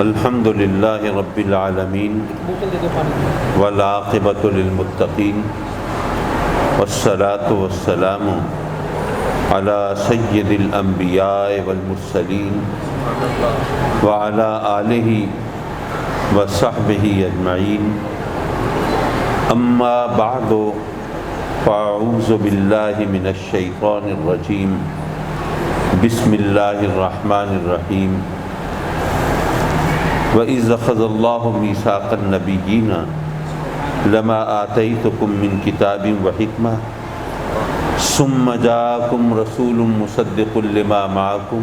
الحمد للہ رب العالمین والعاقبۃ للمتقین والصلاة والسلام علی سید الانبیاء والمرسلین وعلی آلہ وصحبہ اجمعین اما بعد فاعوذ باللہ من الشیطان الرجیم بسم اللہ الرحمن الرحیم وَإِذْ أَخَذَ اللَّهُ مِيثَاقَ النَّبِيِّينَ لَمَا آتَيْتُكُم مِّن كِتَابٍ وَحِكْمَةٍ ثُمَّ جَاءَكُمْ رَسُولٌ مُصَدِّقٌ لِّمَا مَعَكُمْ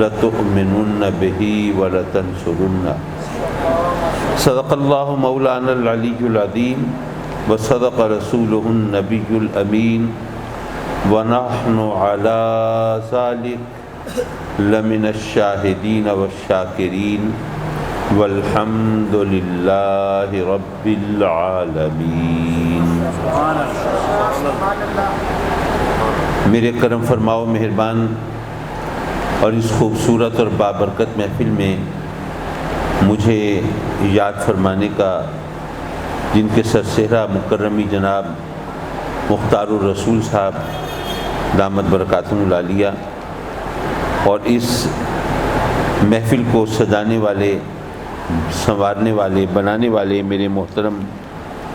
لَتُؤْمِنُنَّ بِهِ وَلَتَنصُرُنَّهُ صدق اللَّهُ مَوْلَانَا الْعَلِيُّ الْعَظِيمُ وَصَدَقَ رَسُولُهُ النَّبِيُّ الْأَمِينُ وَنَحْنُ عَلَىٰ ذَلِكَ لمن الشاہدین والشاکرین والحمد للہ رب العالمین۔ میرے کرم فرماؤ مہربان اور اس خوبصورت اور بابرکت محفل میں مجھے یاد فرمانے کا، جن کے سرسہرہ مکرمی جناب مختار الرسول صاحب دامت برکاتہم العالیہ، اور اس محفل کو سجانے والے، سنوارنے والے، بنانے والے میرے محترم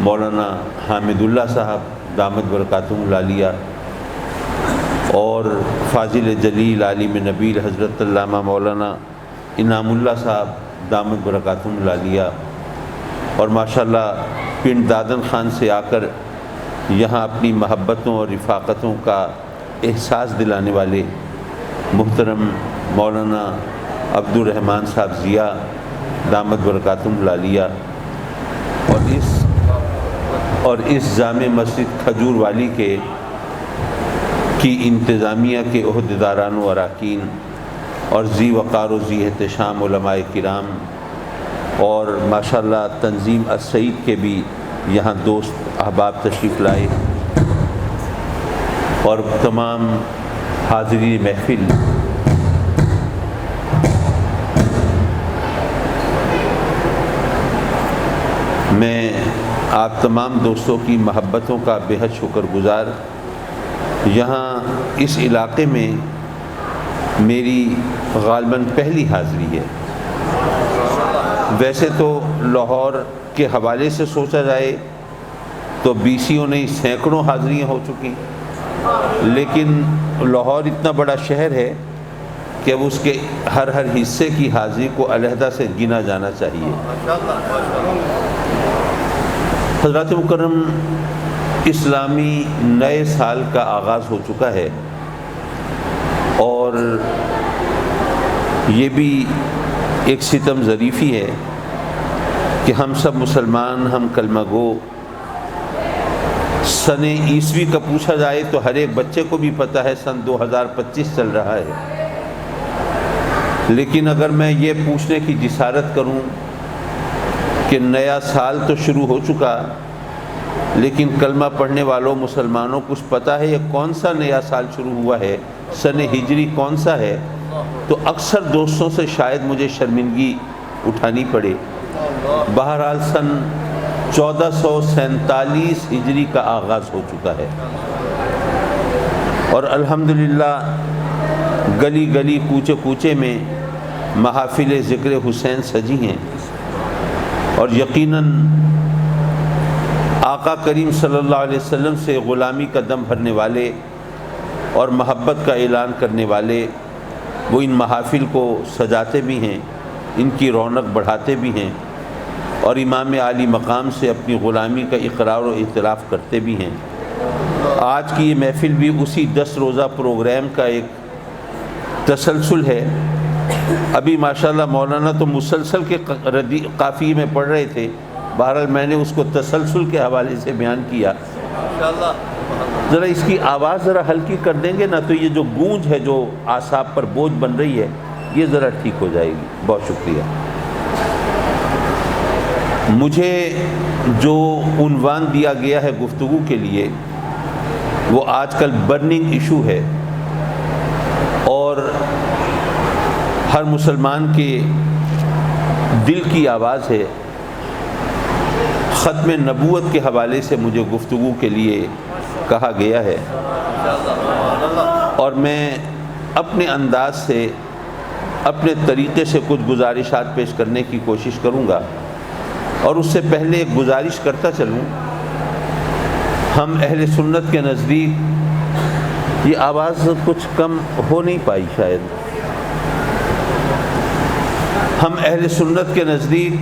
مولانا حامد اللہ صاحب دامت برکاتہم العالیہ، اور فاضل جلیل عالم نبیل حضرت علامہ مولانا انعام اللہ صاحب دامت برکاتہم العالیہ، اور ماشاءاللہ پنڈ دادن خان سے آ کر یہاں اپنی محبتوں اور رفاقتوں کا احساس دلانے والے محترم مولانا عبد الرحمن صاحب ضیاء دامت برکاتہم العالیہ، اور اس جامع مسجد کھجور والی کی انتظامیہ کے عہدیداران و اراکین، اور ذی وقار و ذی احتشام علماء کرام، اور ماشاءاللہ تنظیم السعید کے بھی یہاں دوست احباب تشریف لائے، اور تمام حاضرین محفل، میں آپ تمام دوستوں کی محبتوں کا بے حد شکر گزار۔ یہاں اس علاقے میں میری غالباً پہلی حاضری ہے۔ ویسے تو لاہور کے حوالے سے سوچا جائے تو بیسیوں نہیں سینکڑوں حاضریاں ہو چکی، لیکن لاہور اتنا بڑا شہر ہے کہ اب اس کے ہر حصے کی حاضری کو علیحدہ سے گنا جانا چاہیے۔ حضرات مکرم، اسلامی نئے سال کا آغاز ہو چکا ہے، اور یہ بھی ایک ستم ظریفی ہے کہ ہم سب مسلمان، ہم کلمہ گو، سن عیسوی کا پوچھا جائے تو ہر ایک بچے کو بھی پتہ ہے سن 2025 چل رہا ہے، لیکن اگر میں یہ پوچھنے کی جسارت کروں کہ نیا سال تو شروع ہو چکا، لیکن کلمہ پڑھنے والوں مسلمانوں کچھ پتہ ہے یہ کون سا نیا سال شروع ہوا ہے، سن ہجری کون سا ہے، تو اکثر دوستوں سے شاید مجھے شرمندگی اٹھانی پڑے۔ بہرحال سن 1447 ہجری کا آغاز ہو چکا ہے، اور الحمدللہ گلی گلی کوچے کوچے میں محافل ذکر حسین سجی ہیں، اور یقیناً آقا کریم صلی اللہ علیہ وسلم سے غلامی کا دم بھرنے والے اور محبت کا اعلان کرنے والے وہ ان محافل کو سجاتے بھی ہیں، ان کی رونق بڑھاتے بھی ہیں، اور امام عالی مقام سے اپنی غلامی کا اقرار و اعتراف کرتے بھی ہیں۔ آج کی یہ محفل بھی اسی 10 روزہ پروگرام کا ایک تسلسل ہے۔ ابھی ماشاءاللہ مولانا تو مسلسل کے قافیے میں پڑھ رہے تھے، بہرحال میں نے اس کو تسلسل کے حوالے سے بیان کیا۔ ذرا اس کی آواز ذرا ہلکی کر دیں گے نا، تو یہ جو گونج ہے جو اعصاب پر بوجھ بن رہی ہے یہ ذرا ٹھیک ہو جائے گی۔ بہت شکریہ۔ مجھے جو عنوان دیا گیا ہے گفتگو کے لیے وہ آج کل برننگ ایشو ہے، اور ہر مسلمان کے دل کی آواز ہے، ختم نبوت کے حوالے سے مجھے گفتگو کے لیے کہا گیا ہے، اور میں اپنے انداز سے اپنے طریقے سے کچھ گزارشات پیش کرنے کی کوشش کروں گا۔ اور اس سے پہلے ایک گزارش کرتا چلوں، ہم اہل سنت کے نزدیک یہ آواز کچھ کم ہو نہیں پائی شاید، ہم اہل سنت کے نزدیک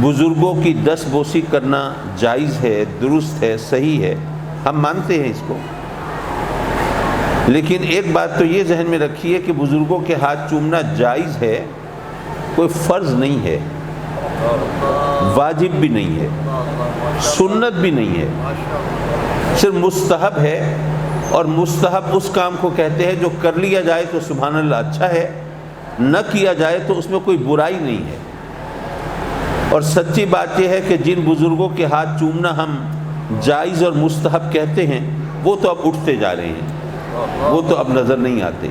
بزرگوں کی دست بوسی کرنا جائز ہے، درست ہے، صحیح ہے، ہم مانتے ہیں اس کو، لیکن ایک بات تو یہ ذہن میں رکھیے کہ بزرگوں کے ہاتھ چومنا جائز ہے، کوئی فرض نہیں ہے، واجب بھی نہیں ہے، سنت بھی نہیں ہے، صرف مستحب ہے، اور مستحب اس کام کو کہتے ہیں جو کر لیا جائے تو سبحان اللہ اچھا ہے، نہ کیا جائے تو اس میں کوئی برائی نہیں ہے۔ اور سچی بات یہ ہے کہ جن بزرگوں کے ہاتھ چومنا ہم جائز اور مستحب کہتے ہیں وہ تو اب اٹھتے جا رہے ہیں، وہ تو اب نظر نہیں آتے۔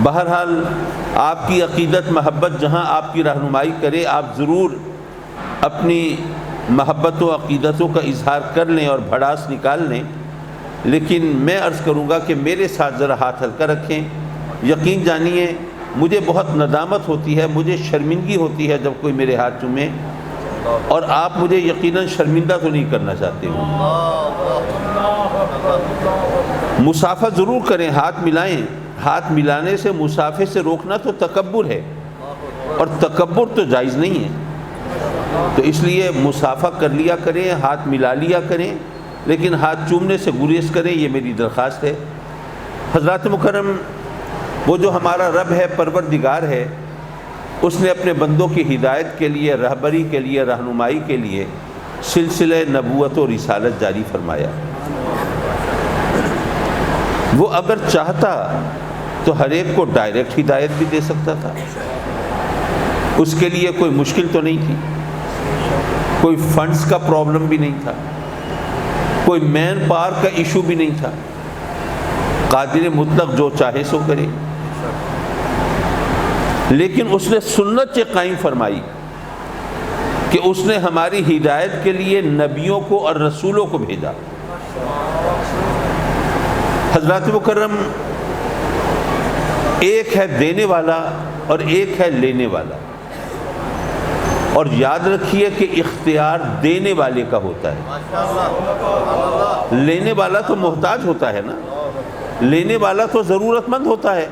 بہرحال آپ کی عقیدت محبت جہاں آپ کی رہنمائی کرے، آپ ضرور اپنی محبت و عقیدتوں کا اظہار کر لیں اور بھڑاس نکال لیں، لیکن میں عرض کروں گا کہ میرے ساتھ ذرا ہاتھ ہلکا رکھیں۔ یقین جانیے مجھے بہت ندامت ہوتی ہے، مجھے شرمندگی ہوتی ہے جب کوئی میرے ہاتھ چومے، اور آپ مجھے یقیناً شرمندہ تو نہیں کرنا چاہتے ہوں۔ مصافحہ ضرور کریں، ہاتھ ملائیں، ہاتھ ملانے سے مصافحے سے روکنا تو تکبر ہے، اور تکبر تو جائز نہیں ہے، تو اس لیے مصافحہ کر لیا کریں، ہاتھ ملا لیا کریں، لیکن ہاتھ چومنے سے گریز کریں، یہ میری درخواست ہے۔ حضرات مکرم، وہ جو ہمارا رب ہے، پروردگار ہے، اس نے اپنے بندوں کی ہدایت کے لیے، رہبری کے لیے، رہنمائی کے لیے سلسلہ نبوت و رسالت جاری فرمایا۔ وہ اگر چاہتا تو ہر ایک کو ڈائریکٹ ہدایت بھی دے سکتا تھا، اس کے لیے کوئی مشکل تو نہیں تھی، کوئی فنڈز کا پرابلم بھی نہیں تھا، کوئی مین پاور کا ایشو بھی نہیں تھا، قادر مطلق جو چاہے سو کرے، لیکن اس نے سنت سے قائم فرمائی کہ اس نے ہماری ہدایت کے لیے نبیوں کو اور رسولوں کو بھیجا۔ حضرات مکرم، ایک ہے دینے والا اور ایک ہے لینے والا، اور یاد رکھیے کہ اختیار دینے والے کا ہوتا ہے، لینے والا تو محتاج ہوتا ہے نا، لینے والا تو ضرورت مند ہوتا ہے،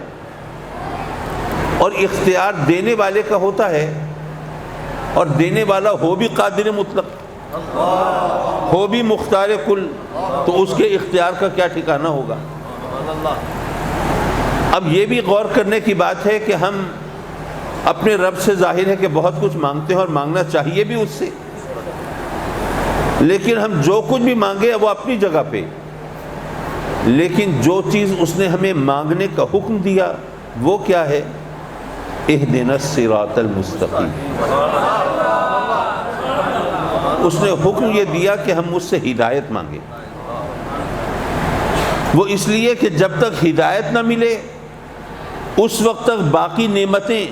اور اختیار دینے والے کا ہوتا ہے، اور دینے والا ہو بھی قادر مطلق، ہو بھی مختار کل، تو اس کے اختیار کا کیا ٹھکانہ ہوگا۔ اب یہ بھی غور کرنے کی بات ہے کہ ہم اپنے رب سے ظاہر ہے کہ بہت کچھ مانگتے ہیں اور مانگنا چاہیے بھی اس سے، لیکن ہم جو کچھ بھی مانگے وہ اپنی جگہ پہ، لیکن جو چیز اس نے ہمیں مانگنے کا حکم دیا وہ کیا ہے؟ اہدنا الصراط المستقیم۔ اس نے حکم یہ دیا کہ ہم مجھ سے ہدایت مانگیں، وہ اس لیے کہ جب تک ہدایت نہ ملے اس وقت تک باقی نعمتیں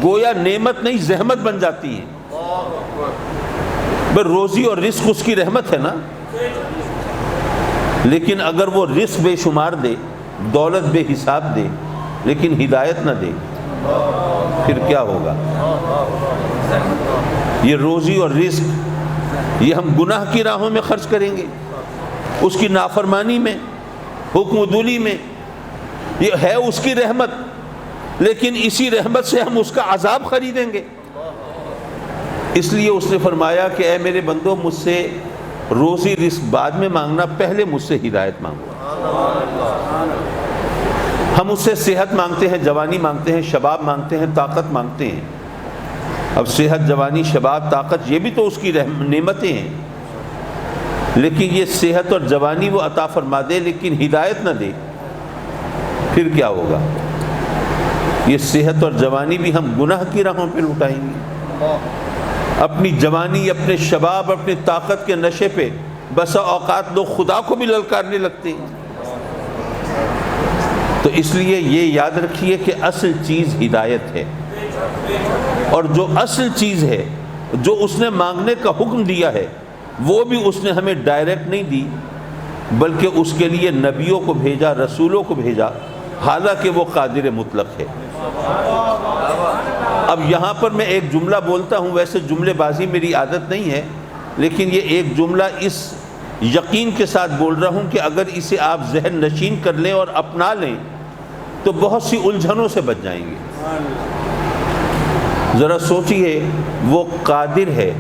گویا نعمت نہیں زحمت بن جاتی ہیں۔ بھئی روزی اور رزق اس کی رحمت ہے نا، لیکن اگر وہ رزق بے شمار دے، دولت بے حساب دے، لیکن ہدایت نہ دے، پھر کیا ہوگا؟ یہ روزی اور رزق یہ ہم گناہ کی راہوں میں خرچ کریں گے، اس کی نافرمانی میں، حکم دلی میں، یہ ہے اس کی رحمت، لیکن اسی رحمت سے ہم اس کا عذاب خریدیں گے۔ اس لیے اس نے فرمایا کہ اے میرے بندو، مجھ سے روزی رزق بعد میں مانگنا، پہلے مجھ سے ہدایت مانگو۔ ہم اس سے صحت مانگتے ہیں، جوانی مانگتے ہیں، شباب مانگتے ہیں، طاقت مانگتے ہیں۔ اب صحت، جوانی، شباب، طاقت یہ بھی تو اس کی نعمتیں ہیں، لیکن یہ صحت اور جوانی وہ عطا فرما دے لیکن ہدایت نہ دے، پھر کیا ہوگا؟ یہ صحت اور جوانی بھی ہم گناہ کی راہوں پہ لٹائیں گے۔ اپنی جوانی، اپنے شباب، اپنی طاقت کے نشے پہ بسا اوقات لوگ خدا کو بھی للکارنے لگتے ہیں۔ تو اس لیے یہ یاد رکھیے کہ اصل چیز ہدایت ہے، اور جو اصل چیز ہے جو اس نے مانگنے کا حکم دیا ہے وہ بھی اس نے ہمیں ڈائریکٹ نہیں دی، بلکہ اس کے لیے نبیوں کو بھیجا، رسولوں کو بھیجا، حالانکہ وہ قادر مطلق ہے۔ اب یہاں پر میں ایک جملہ بولتا ہوں، ویسے جملے بازی میری عادت نہیں ہے، لیکن یہ ایک جملہ اس یقین کے ساتھ بول رہا ہوں کہ اگر اسے آپ ذہن نشین کر لیں اور اپنا لیں تو بہت سی الجھنوں سے بچ جائیں گے۔ ذرا سوچئے، وہ قادر ہے،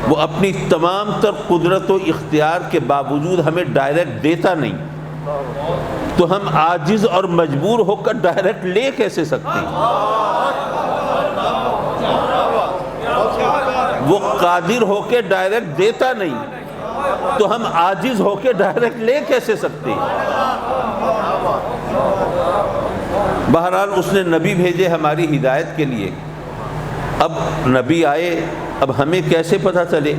وہ اپنی تمام تر قدرت و اختیار کے باوجود ہمیں ڈائریکٹ دیتا نہیں، تو ہم عاجز اور مجبور ہو کر ڈائریکٹ لے کیسے سکتے ہیں؟ وہ قادر ہو کے ڈائریکٹ دیتا نہیں تو ہم عاجز ہو کے ڈائریکٹ لے کیسے سکتے ہیں؟ بہرحال اس نے نبی بھیجے ہماری ہدایت کے لیے۔ اب نبی آئے، اب ہمیں کیسے پتہ چلے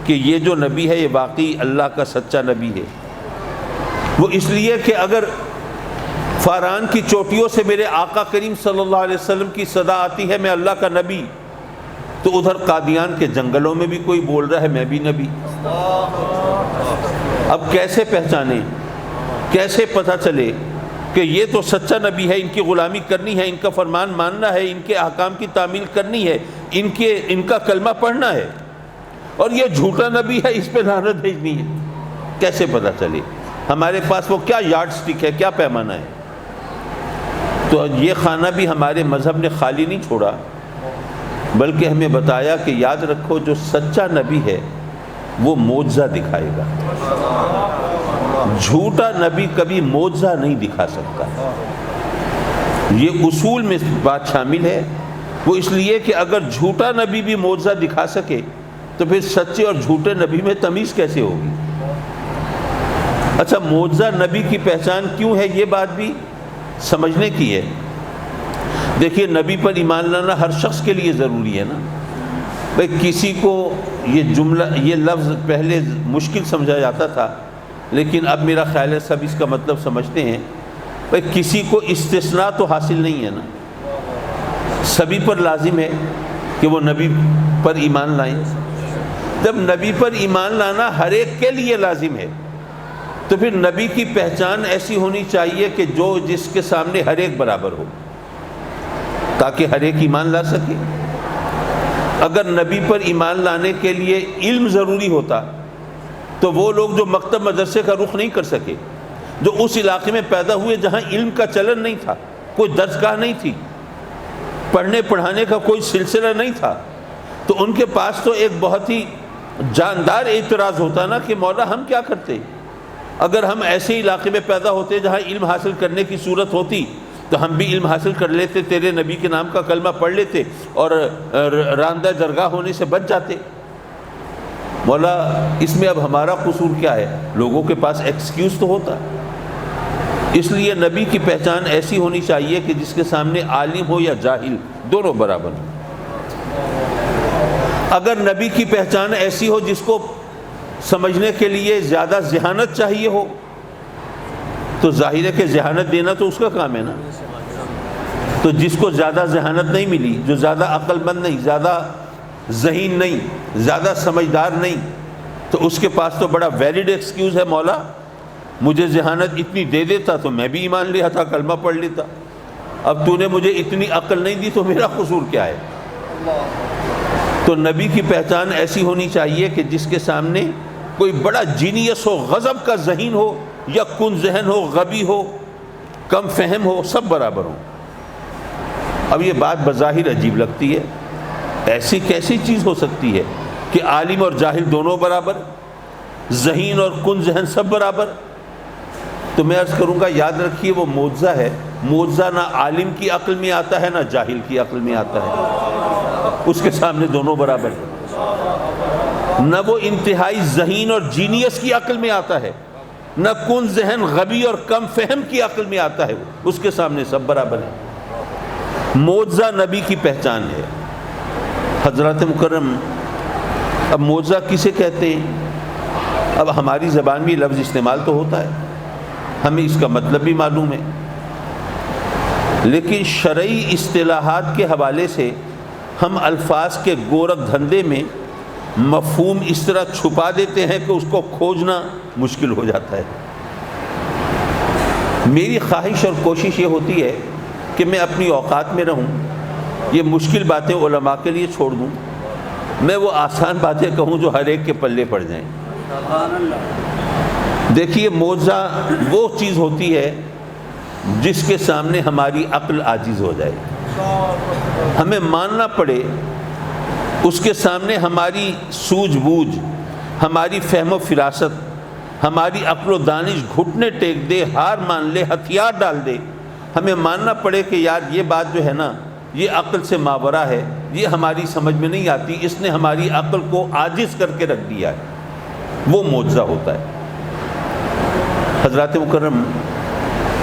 کہ یہ جو نبی ہے یہ واقعی اللہ کا سچا نبی ہے؟ وہ اس لیے کہ اگر فاران کی چوٹیوں سے میرے آقا کریم صلی اللہ علیہ وسلم کی صدا آتی ہے میں اللہ کا نبی، تو ادھر قادیان کے جنگلوں میں بھی کوئی بول رہا ہے میں بھی نبی۔ اب کیسے پہچانے، کیسے پتہ چلے کہ یہ تو سچا نبی ہے، ان کی غلامی کرنی ہے، ان کا فرمان ماننا ہے، ان کے احکام کی تعمیل کرنی ہے، ان کا کلمہ پڑھنا ہے، اور یہ جھوٹا نبی ہے، اس پہ لعنت بھیجنی ہے؟ کیسے پتہ چلے؟ ہمارے پاس وہ کیا یارڈ سٹک ہے، کیا پیمانہ ہے؟ تو یہ خانہ بھی ہمارے مذہب نے خالی نہیں چھوڑا، بلکہ ہمیں بتایا کہ یاد رکھو جو سچا نبی ہے وہ معجزہ دکھائے گا، جھوٹا نبی کبھی معجزہ نہیں دکھا سکتا۔ یہ اصول میں بات شامل ہے، وہ اس لیے کہ اگر جھوٹا نبی بھی معجزہ دکھا سکے تو پھر سچے اور جھوٹے نبی میں تمیز کیسے ہوگی؟ اچھا، معجزہ نبی کی پہچان کیوں ہے، یہ بات بھی سمجھنے کی ہے۔ دیکھیے، نبی پر ایمان لانا ہر شخص کے لیے ضروری ہے نا۔ بھئی کسی کو یہ جملہ، یہ لفظ پہلے مشکل سمجھا جاتا تھا، لیکن اب میرا خیال ہے سب اس کا مطلب سمجھتے ہیں۔ بھئی کسی کو استثناء تو حاصل نہیں ہے نا، سبھی پر لازم ہے کہ وہ نبی پر ایمان لائیں۔ جب نبی پر ایمان لانا ہر ایک کے لیے لازم ہے تو پھر نبی کی پہچان ایسی ہونی چاہیے کہ جو جس کے سامنے ہر ایک برابر ہو، تاکہ ہر ایک ایمان لا سکے۔ اگر نبی پر ایمان لانے کے لیے علم ضروری ہوتا تو وہ لوگ جو مکتب مدرسے کا رخ نہیں کر سکے، جو اس علاقے میں پیدا ہوئے جہاں علم کا چلن نہیں تھا، کوئی درسگاہ نہیں تھی، پڑھنے پڑھانے کا کوئی سلسلہ نہیں تھا، تو ان کے پاس تو ایک بہت ہی جاندار اعتراض ہوتا نا کہ مولا ہم کیا کرتے؟ اگر ہم ایسے علاقے میں پیدا ہوتے جہاں علم حاصل کرنے کی صورت ہوتی تو ہم بھی علم حاصل کر لیتے، تیرے نبی کے نام کا کلمہ پڑھ لیتے اور راندہ درگاہ ہونے سے بچ جاتے۔ مولا اس میں اب ہمارا قصور کیا ہے؟ لوگوں کے پاس ایکسکیوز تو ہوتا۔ اس لیے نبی کی پہچان ایسی ہونی چاہیے کہ جس کے سامنے عالم ہو یا جاہل دونوں برابر ہوں۔ اگر نبی کی پہچان ایسی ہو جس کو سمجھنے کے لیے زیادہ ذہانت چاہیے ہو تو ظاہر ہے کہ ذہانت دینا تو اس کا کام ہے نا۔ تو جس کو زیادہ ذہانت نہیں ملی، جو زیادہ عقل مند نہیں، زیادہ ذہین نہیں، زیادہ سمجھدار نہیں، تو اس کے پاس تو بڑا ویلڈ ایکسکیوز ہے، مولا مجھے ذہانت اتنی دے دیتا تو میں بھی ایمان لیا تھا، کلمہ پڑھ لیتا، اب تو نے مجھے اتنی عقل نہیں دی تو میرا قصور کیا ہے؟ تو نبی کی پہچان ایسی ہونی چاہیے کہ جس کے سامنے کوئی بڑا جینیس ہو، غضب کا ذہین ہو یا کن ذہن ہو، غبی ہو، کم فہم ہو، سب برابر ہوں۔ اب یہ بات بظاہر عجیب لگتی ہے، ایسی کیسی چیز ہو سکتی ہے کہ عالم اور جاہل دونوں برابر، ذہین اور کن ذہن سب برابر؟ تو میں عرض کروں گا یاد رکھیے وہ معجزہ ہے، معجزہ نہ عالم کی عقل میں آتا ہے نہ جاہل کی عقل میں آتا ہے، اس کے سامنے دونوں برابر ہیں۔ نہ وہ انتہائی ذہین اور جینیس کی عقل میں آتا ہے، نہ کن ذہن غبی اور کم فہم کی عقل میں آتا ہے، اس کے سامنے سب برابر ہیں۔ معجزہ نبی کی پہچان ہے۔ حضرات مکرم، اب معجزہ کسے کہتے ہیں؟ اب ہماری زبان میں لفظ استعمال تو ہوتا ہے، ہمیں اس کا مطلب بھی معلوم ہے۔ لیکن شرعی اصطلاحات کے حوالے سے ہم الفاظ کے گورکھ دھندے میں مفہوم اس طرح چھپا دیتے ہیں کہ اس کو کھوجنا مشکل ہو جاتا ہے۔ میری خواہش اور کوشش یہ ہوتی ہے کہ میں اپنی اوقات میں رہوں، یہ مشکل باتیں علماء کے لیے چھوڑ دوں، میں وہ آسان باتیں کہوں جو ہر ایک کے پلے پڑ جائیں۔ دیکھیے، معجزہ وہ چیز ہوتی ہے جس کے سامنے ہماری عقل عاجز ہو جائے، ہمیں ماننا پڑے، اس کے سامنے ہماری سوجھ بوجھ، ہماری فہم و فراست، ہماری عقل و دانش گھٹنے ٹیک دے، ہار مان لے، ہتھیار ڈال دے، ہمیں ماننا پڑے کہ یار یہ بات جو ہے نا، یہ عقل سے ماورا ہے، یہ ہماری سمجھ میں نہیں آتی، اس نے ہماری عقل کو عاجز کر کے رکھ دیا ہے، وہ معجزہ ہوتا ہے۔ حضرات مکرم،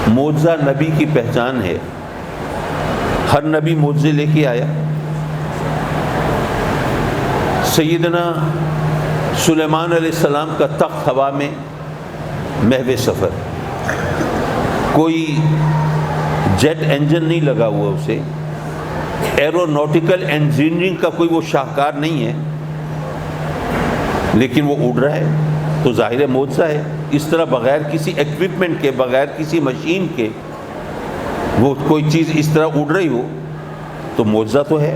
معجزہ نبی کی پہچان ہے، ہر نبی معجزے لے کے آیا۔ سیدنا سلیمان علیہ السلام کا تخت ہوا میں محو سفر، کوئی جیٹ انجن نہیں لگا ہوا اسے، ایرونوٹیکل انجینئرنگ کا کوئی وہ شاہکار نہیں ہے، لیکن وہ اڑ رہا ہے تو ظاہر معجزہ ہے۔ اس طرح بغیر کسی ایکوپمنٹ کے، بغیر کسی مشین کے وہ کوئی چیز اس طرح اڑ رہی ہو تو معجزہ تو ہے۔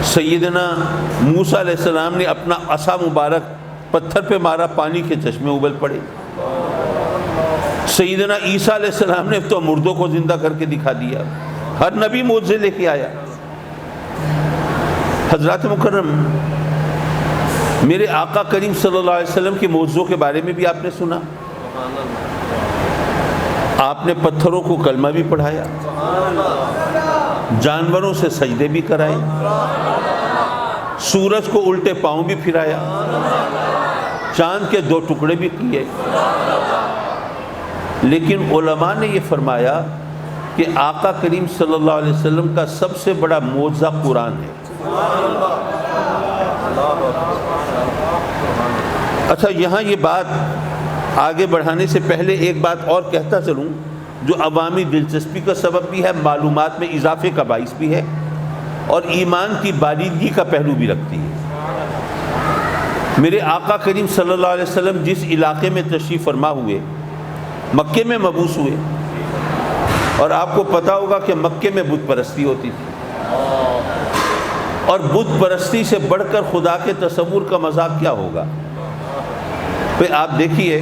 سیدنا موسیٰ علیہ السلام نے اپنا عصا مبارک پتھر پہ مارا، پانی کے چشمے ابل پڑے۔ سیدنا عیسیٰ علیہ السلام نے تو مردوں کو زندہ کر کے دکھا دیا۔ ہر نبی معجزے لے کے آیا۔ حضرات مکرم، میرے آقا کریم صلی اللہ علیہ وسلم کے معجزوں کے بارے میں بھی آپ نے سنا، آپ نے پتھروں کو کلمہ بھی پڑھایا، جانوروں سے سجدے بھی کرائے، سورج کو الٹے پاؤں بھی پھرایا، چاند کے 2 ٹکڑے بھی کیے۔ لیکن علماء نے یہ فرمایا کہ آقا کریم صلی اللہ علیہ وسلم کا سب سے بڑا معجزہ قرآن ہے۔ اچھا، یہاں یہ بات آگے بڑھانے سے پہلے ایک بات اور کہتا چلوں جو عوامی دلچسپی کا سبب بھی ہے، معلومات میں اضافے کا باعث بھی ہے، اور ایمان کی باریکی کا پہلو بھی رکھتی ہے۔ میرے آقا کریم صلی اللہ علیہ وسلم جس علاقے میں تشریف فرما ہوئے، مکے میں مبعوث ہوئے، اور آپ کو پتا ہوگا کہ مکے میں بت پرستی ہوتی تھی، اور بت پرستی سے بڑھ کر خدا کے تصور کا مذاق کیا ہوگا؟ پھر آپ دیکھیے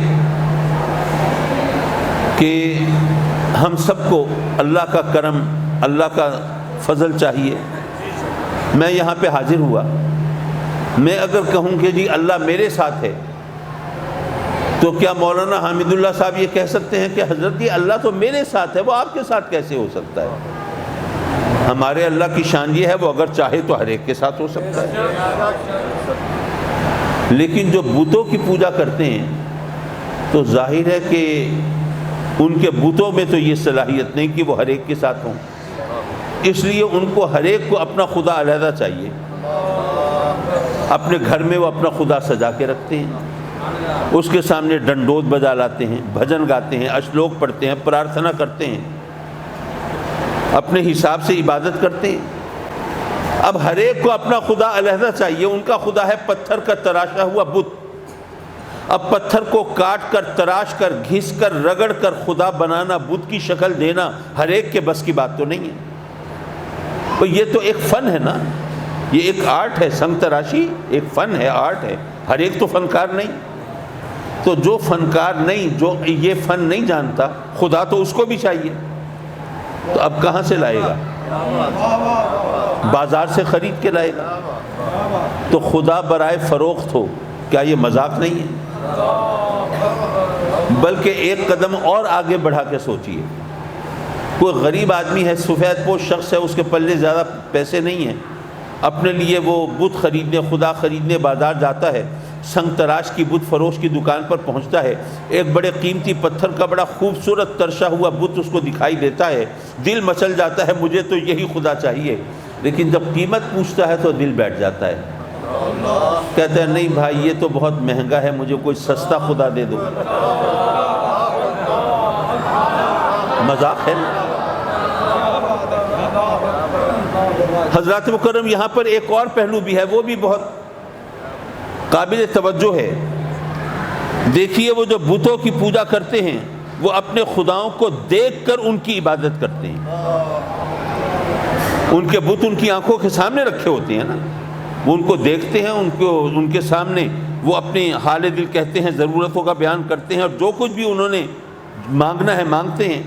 کہ ہم سب کو اللہ کا کرم، اللہ کا فضل چاہیے۔ میں یہاں پہ حاضر ہوا، میں اگر کہوں کہ جی اللہ میرے ساتھ ہے، تو کیا مولانا حامد اللہ صاحب یہ کہہ سکتے ہیں کہ حضرت یہ اللہ تو میرے ساتھ ہے، وہ آپ کے ساتھ کیسے ہو سکتا ہے؟ ہمارے اللہ کی شان یہ ہے، وہ اگر چاہے تو ہر ایک کے ساتھ ہو سکتا ہے۔ لیکن جو بتوں کی پوجا کرتے ہیں تو ظاہر ہے کہ ان کے بتوں میں تو یہ صلاحیت نہیں کہ وہ ہر ایک کے ساتھ ہوں، اس لیے ان کو ہر ایک کو اپنا خدا علیحدہ چاہیے۔ اپنے گھر میں وہ اپنا خدا سجا کے رکھتے ہیں، اس کے سامنے ڈنڈوت بجا لاتے ہیں، بھجن گاتے ہیں، اشلوک پڑھتے ہیں، پرارتھنا کرتے ہیں، اپنے حساب سے عبادت کرتے ہیں۔ اب ہر ایک کو اپنا خدا علیحدہ چاہیے۔ ان کا خدا ہے پتھر کا تراشا ہوا بت۔ اب پتھر کو کاٹ کر، تراش کر، گھس کر، رگڑ کر خدا بنانا، بت کی شکل دینا ہر ایک کے بس کی بات تو نہیں ہے۔ تو یہ تو ایک فن ہے نا، یہ ایک آرٹ ہے، سنگ تراشی ایک فن ہے، آرٹ ہے، ہر ایک تو فنکار نہیں۔ تو جو فنکار نہیں، جو یہ فن نہیں جانتا، خدا تو اس کو بھی چاہیے، تو اب کہاں سے لائے گا؟ بازار سے خرید کے لائے گا۔ تو خدا برائے فروخت ہو، کیا یہ مذاق نہیں ہے؟ بلکہ ایک قدم اور آگے بڑھا کے سوچئے، کوئی غریب آدمی ہے، سفید پوش شخص ہے، اس کے پلے زیادہ پیسے نہیں ہیں، اپنے لیے وہ بت خریدنے، خدا خریدنے بازار جاتا ہے، سنگ تراش کی بت فروش کی دکان پر پہنچتا ہے، ایک بڑے قیمتی پتھر کا بڑا خوبصورت ترشا ہوا بت اس کو دکھائی دیتا ہے، دل مچل جاتا ہے، مجھے تو یہی خدا چاہیے، لیکن جب قیمت پوچھتا ہے تو دل بیٹھ جاتا ہے، کہتا ہے نہیں بھائی یہ تو بہت مہنگا ہے، مجھے کوئی سستا خدا دے دو۔ مذاق ہے نا؟ حضرات مکرم یہاں پر ایک اور پہلو بھی ہے، وہ بھی بہت قابل توجہ ہے۔ دیکھیے وہ جو بتوں کی پوجا کرتے ہیں وہ اپنے خداؤں کو دیکھ کر ان کی عبادت کرتے ہیں۔ ان کے بت ان کی آنکھوں کے سامنے رکھے ہوتے ہیں نا، وہ ان کو دیکھتے ہیں، ان کے سامنے وہ اپنے حال دل کہتے ہیں، ضرورتوں کا بیان کرتے ہیں، اور جو کچھ بھی انہوں نے مانگنا ہے مانگتے ہیں۔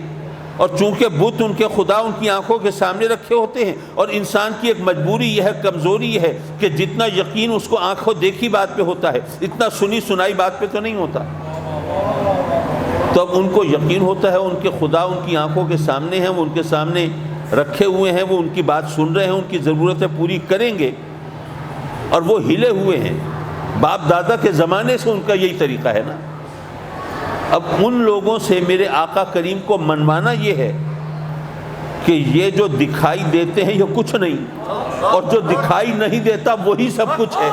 اور چونکہ بت ان کے خدا ان کی آنکھوں کے سامنے رکھے ہوتے ہیں، اور انسان کی ایک مجبوری یہ ہے، کمزوری یہ ہے کہ جتنا یقین اس کو آنکھوں دیکھی بات پہ ہوتا ہے اتنا سنی سنائی بات پہ تو نہیں ہوتا۔ تو اب ان کو یقین ہوتا ہے ان کے خدا ان کی آنکھوں کے سامنے ہیں، وہ ان کے سامنے رکھے ہوئے ہیں، وہ ان کی بات سن رہے ہیں، ان کی ضرورتیں پوری کریں گے، اور وہ ہلے ہوئے ہیں۔ باپ دادا کے زمانے سے ان کا یہی طریقہ ہے نا۔ اب ان لوگوں سے میرے آقا کریم کو منوانا یہ ہے کہ یہ جو دکھائی دیتے ہیں یہ کچھ نہیں، اور جو دکھائی نہیں دیتا وہی سب کچھ ہے۔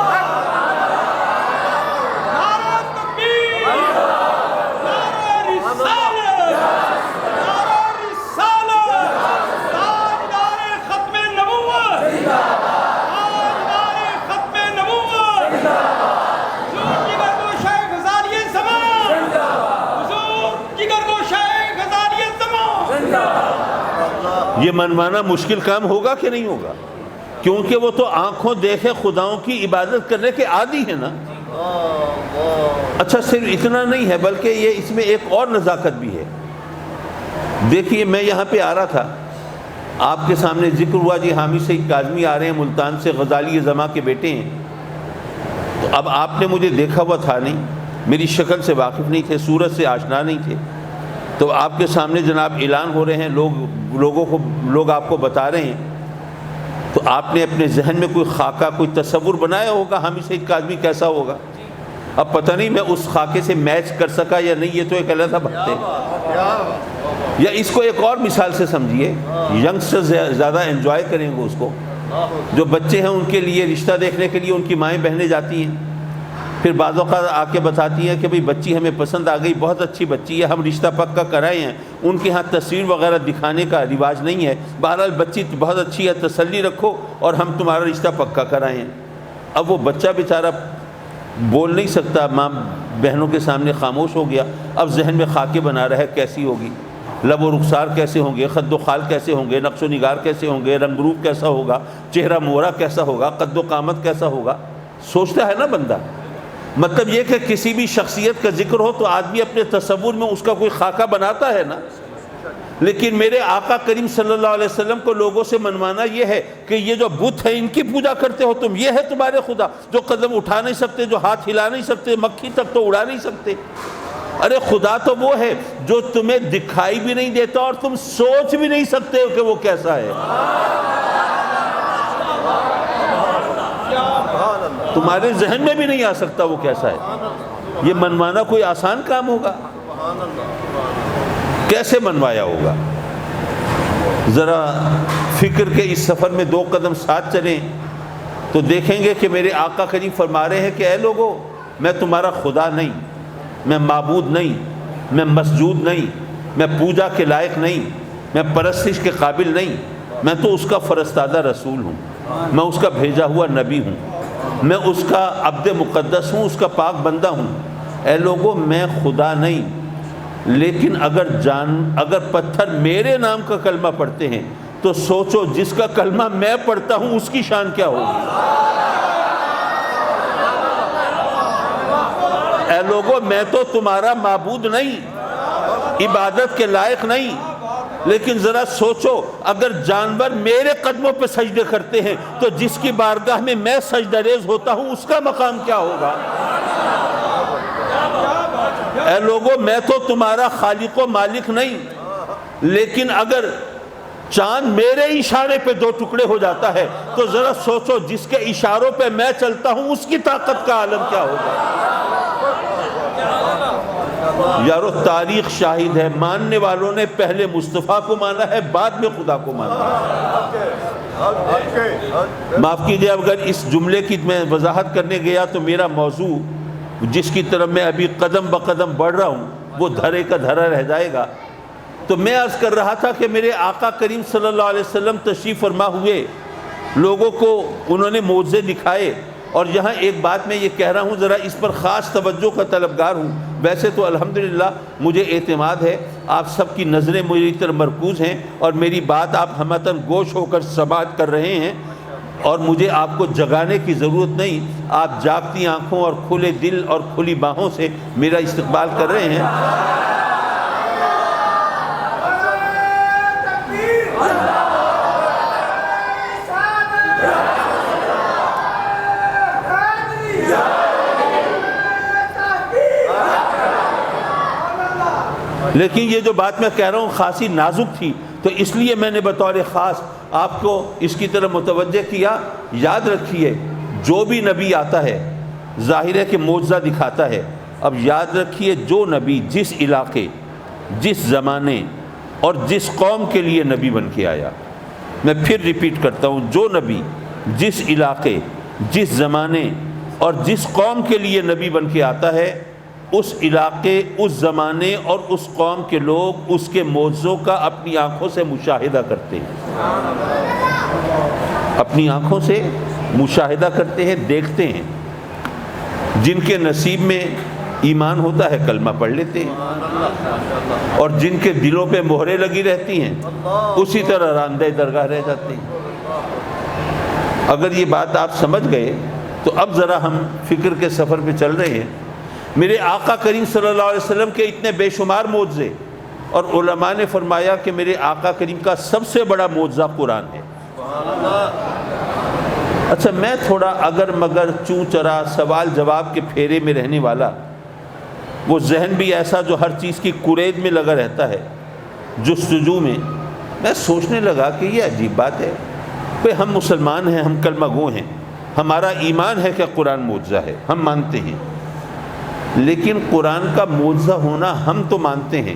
یہ منوانا مشکل کام ہوگا کہ نہیں ہوگا؟ کیونکہ وہ تو آنکھوں دیکھے خداؤں کی عبادت کرنے کے عادی ہیں نا۔ اچھا صرف اتنا نہیں ہے بلکہ یہ اس میں ایک اور نزاکت بھی ہے۔ دیکھیے میں یہاں پہ آ رہا تھا، آپ کے سامنے ذکر ہوا جی حامد سعید کاظمی آ رہے ہیں ملتان سے، غزالی زماں کے بیٹے ہیں۔ تو اب آپ نے مجھے دیکھا ہوا تھا نہیں، میری شکل سے واقف نہیں تھے، صورت سے آشنا نہیں تھے، تو آپ کے سامنے جناب اعلان ہو رہے ہیں، لوگ آپ کو بتا رہے ہیں، تو آپ نے اپنے ذہن میں کوئی خاکہ کوئی تصور بنایا ہوگا حامد سعید کاظمی کیسا ہوگا۔ اب پتہ نہیں میں اس خاکے سے میچ کر سکا یا نہیں، یہ تو ایک علیحدہ بات ہے۔ یا اس کو ایک اور مثال سے سمجھیے، ینگسٹر زیادہ انجوائے کریں گے اس کو۔ جو بچے ہیں ان کے لیے رشتہ دیکھنے کے لیے ان کی مائیں بہنیں جاتی ہیں، پھر بعض اوقات آ کے بتاتی ہیں کہ بھئی بچی ہمیں پسند آ گئی، بہت اچھی بچی ہے، ہم رشتہ پکا کرائے ہیں۔ ان کے ہاں تصویر وغیرہ دکھانے کا رواج نہیں ہے، بہرحال بچی بہت اچھی ہے، تسلی رکھو اور ہم تمہارا رشتہ پکا کرائے ہیں۔ اب وہ بچہ بیچارہ بول نہیں سکتا، ماں بہنوں کے سامنے خاموش ہو گیا، اب ذہن میں خاکے بنا رہا ہے کیسی ہوگی، لب و رخسار کیسے ہوں گے، خد و خال کیسے ہوں گے، نقش و نگار کیسے ہوں گے، رنگ روپ کیسا ہوگا، چہرہ مورا کیسا ہوگا، قد و قامت کیسا ہوگا، سوچتا ہے نا بندہ۔ مطلب یہ کہ کسی بھی شخصیت کا ذکر ہو تو آدمی اپنے تصور میں اس کا کوئی خاکہ بناتا ہے نا۔ لیکن میرے آقا کریم صلی اللہ علیہ وسلم کو لوگوں سے منوانا یہ ہے کہ یہ جو بت ہے ان کی پوجا کرتے ہو تم، یہ ہے تمہارے خدا جو قدم اٹھا نہیں سکتے، جو ہاتھ ہلا نہیں سکتے، مکھی تک تو اڑا نہیں سکتے۔ ارے خدا تو وہ ہے جو تمہیں دکھائی بھی نہیں دیتا اور تم سوچ بھی نہیں سکتے ہو کہ وہ کیسا ہے، تمہارے ذہن میں بھی نہیں آ سکتا وہ کیسا ہے۔ یہ منوانا کوئی آسان کام ہوگا؟ کیسے منوایا ہوگا؟ ذرا فکر کے اس سفر میں دو قدم ساتھ چلیں تو دیکھیں گے کہ میرے آقا کریم فرما رہے ہیں کہ اے لوگو، میں تمہارا خدا نہیں، میں معبود نہیں، میں مسجود نہیں، میں پوجا کے لائق نہیں، میں پرستش کے قابل نہیں، میں تو اس کا فرستادہ رسول ہوں، میں اس کا بھیجا ہوا نبی ہوں، میں اس کا عبد مقدس ہوں، اس کا پاک بندہ ہوں۔ اے لوگو میں خدا نہیں، لیکن اگر پتھر میرے نام کا کلمہ پڑھتے ہیں تو سوچو جس کا کلمہ میں پڑھتا ہوں اس کی شان کیا ہوگی۔ اے لوگو میں تو تمہارا معبود نہیں، عبادت کے لائق نہیں، لیکن ذرا سوچو اگر جانور میرے قدموں پہ سجدے کرتے ہیں تو جس کی بارگاہ میں میں سجدہ ریز ہوتا ہوں اس کا مقام کیا ہوگا۔ اے لوگو میں تو تمہارا خالق و مالک نہیں، لیکن اگر چاند میرے اشارے پہ دو ٹکڑے ہو جاتا ہے تو ذرا سوچو جس کے اشاروں پہ میں چلتا ہوں اس کی طاقت کا عالم کیا ہوگا۔ یارو تاریخ شاہد ہے، ماننے والوں نے پہلے مصطفیٰ کو مانا ہے، بعد میں خدا کو مانا ہے۔ معاف کیجئے اگر اس جملے کی میں وضاحت کرنے گیا تو میرا موضوع جس کی طرف میں ابھی قدم بقدم بڑھ رہا ہوں وہ دھرے کا دھرا رہ جائے گا۔ تو میں عرض کر رہا تھا کہ میرے آقا کریم صلی اللہ علیہ وسلم تشریف فرما ہوئے لوگوں کو انہوں نے معجزے دکھائے. اور یہاں ایک بات میں یہ کہہ رہا ہوں، ذرا اس پر خاص توجہ کا طلبگار ہوں. ویسے تو الحمدللہ مجھے اعتماد ہے، آپ سب کی نظریں میری طرف مرکوز ہیں اور میری بات آپ ہمتاً گوش ہو کر سماعت کر رہے ہیں، اور مجھے آپ کو جگانے کی ضرورت نہیں. آپ جاگتی آنکھوں اور کھلے دل اور کھلی باہوں سے میرا استقبال کر رہے ہیں. لیکن یہ جو بات میں کہہ رہا ہوں خاصی نازک تھی، تو اس لیے میں نے بطور خاص آپ کو اس کی طرف متوجہ کیا. یاد رکھیے، جو بھی نبی آتا ہے ظاہر ہے کہ معجزہ دکھاتا ہے. اب یاد رکھیے، جو نبی جس علاقے، جس زمانے اور جس قوم کے لیے نبی بن کے آیا، میں پھر ریپیٹ کرتا ہوں، جو نبی جس علاقے، جس زمانے اور جس قوم کے لیے نبی بن کے آتا ہے، اس علاقے، اس زمانے اور اس قوم کے لوگ اس کے معجزوں کا اپنی آنکھوں سے مشاہدہ کرتے ہیں. اپنی آنکھوں سے مشاہدہ کرتے ہیں، دیکھتے ہیں. جن کے نصیب میں ایمان ہوتا ہے کلمہ پڑھ لیتے ہیں، اور جن کے دلوں پہ مہریں لگی رہتی ہیں اسی طرح راندہ درگاہ رہ جاتے ہیں. اگر یہ بات آپ سمجھ گئے تو اب ذرا ہم فکر کے سفر پہ چل رہے ہیں. میرے آقا کریم صلی اللہ علیہ وسلم کے اتنے بے شمار معجزے، اور علماء نے فرمایا کہ میرے آقا کریم کا سب سے بڑا معجزہ قرآن ہے. اچھا، میں تھوڑا اگر مگر چوں چرا سوال جواب کے پھیرے میں رہنے والا، وہ ذہن بھی ایسا جو ہر چیز کی قرید میں لگا رہتا ہے، جستجو میں سوچنے لگا کہ یہ عجیب بات ہے کہ ہم مسلمان ہیں، ہم کلمہ گو ہیں، ہمارا ایمان ہے کہ قرآن معجزہ ہے، ہم مانتے ہیں. لیکن قرآن کا معجزہ ہونا ہم تو مانتے ہیں،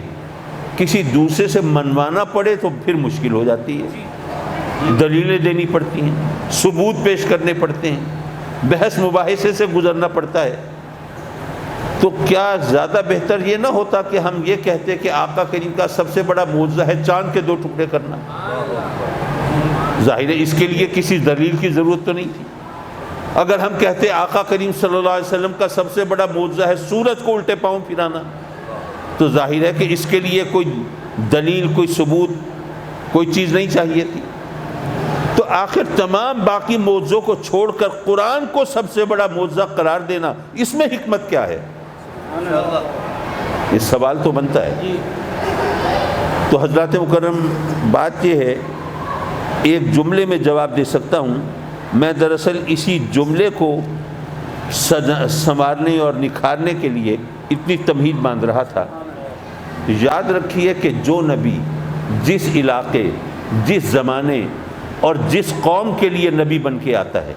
کسی دوسرے سے منوانا پڑے تو پھر مشکل ہو جاتی ہے. دلیلیں دینی پڑتی ہیں، ثبوت پیش کرنے پڑتے ہیں، بحث مباحثے سے گزرنا پڑتا ہے. تو کیا زیادہ بہتر یہ نہ ہوتا کہ ہم یہ کہتے کہ آقا کریم کا سب سے بڑا معجزہ ہے چاند کے 2 ٹکڑے کرنا؟ ظاہر ہے اس کے لیے کسی دلیل کی ضرورت تو نہیں تھی. اگر ہم کہتے آقا کریم صلی اللہ علیہ وسلم کا سب سے بڑا معجزہ ہے سورج کو الٹے پاؤں پھرانا، تو ظاہر ہے کہ اس کے لیے کوئی دلیل، کوئی ثبوت، کوئی چیز نہیں چاہیے تھی. تو آخر تمام باقی معجزوں کو چھوڑ کر قرآن کو سب سے بڑا معجزہ قرار دینا، اس میں حکمت کیا ہے؟ یہ سوال تو بنتا ہے. تو حضرات مکرم، بات یہ ہے، ایک جملے میں جواب دے سکتا ہوں. میں دراصل اسی جملے کو سنوارنے اور نکھارنے کے لیے اتنی تمہید باندھ رہا تھا. یاد رکھیے کہ جو نبی جس علاقے، جس زمانے اور جس قوم کے لیے نبی بن کے آتا ہے،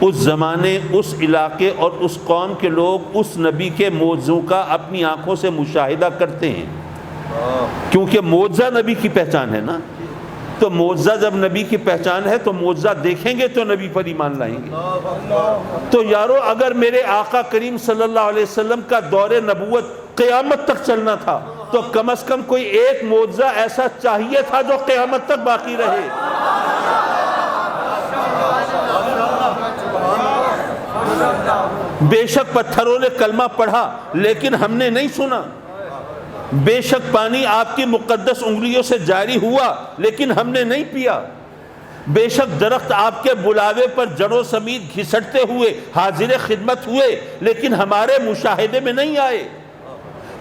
اس زمانے، اس علاقے اور اس قوم کے لوگ اس نبی کے معجزوں کا اپنی آنکھوں سے مشاہدہ کرتے ہیں. کیونکہ معجزہ نبی کی پہچان ہے نا. تو معجزہ جب نبی کی پہچان ہے تو معجزہ دیکھیں گے تو نبی پر ایمان لائیں گے. تو یارو، اگر میرے آقا کریم صلی اللہ علیہ وسلم کا دور نبوت قیامت تک چلنا تھا تو کم از کم کوئی ایک معجزہ ایسا چاہیے تھا جو قیامت تک باقی رہے. بے شک پتھروں نے کلمہ پڑھا لیکن ہم نے نہیں سنا. بے شک پانی آپ کی مقدس انگلیوں سے جاری ہوا لیکن ہم نے نہیں پیا. بے شک درخت آپ کے بلاوے پر جڑوں سمیت گھسٹتے ہوئے حاضر خدمت ہوئے لیکن ہمارے مشاہدے میں نہیں آئے.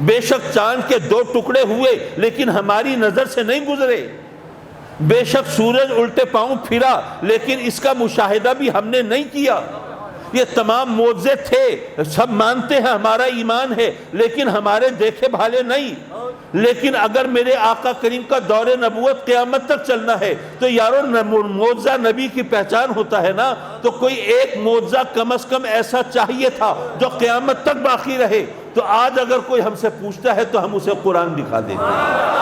بے شک چاند کے 2 ٹکڑے ہوئے لیکن ہماری نظر سے نہیں گزرے. بے شک سورج الٹے پاؤں پھرا لیکن اس کا مشاہدہ بھی ہم نے نہیں کیا. یہ تمام معجزے تھے، سب مانتے ہیں، ہمارا ایمان ہے، لیکن ہمارے دیکھے بھالے نہیں. لیکن اگر میرے آقا کریم کا دور نبوت قیامت تک چلنا ہے تو یارو معجزہ نبی کی پہچان ہوتا ہے نا. تو کوئی ایک معجزہ کم از کم ایسا چاہیے تھا جو قیامت تک باقی رہے. تو آج اگر کوئی ہم سے پوچھتا ہے تو ہم اسے قرآن دکھا دیں گے.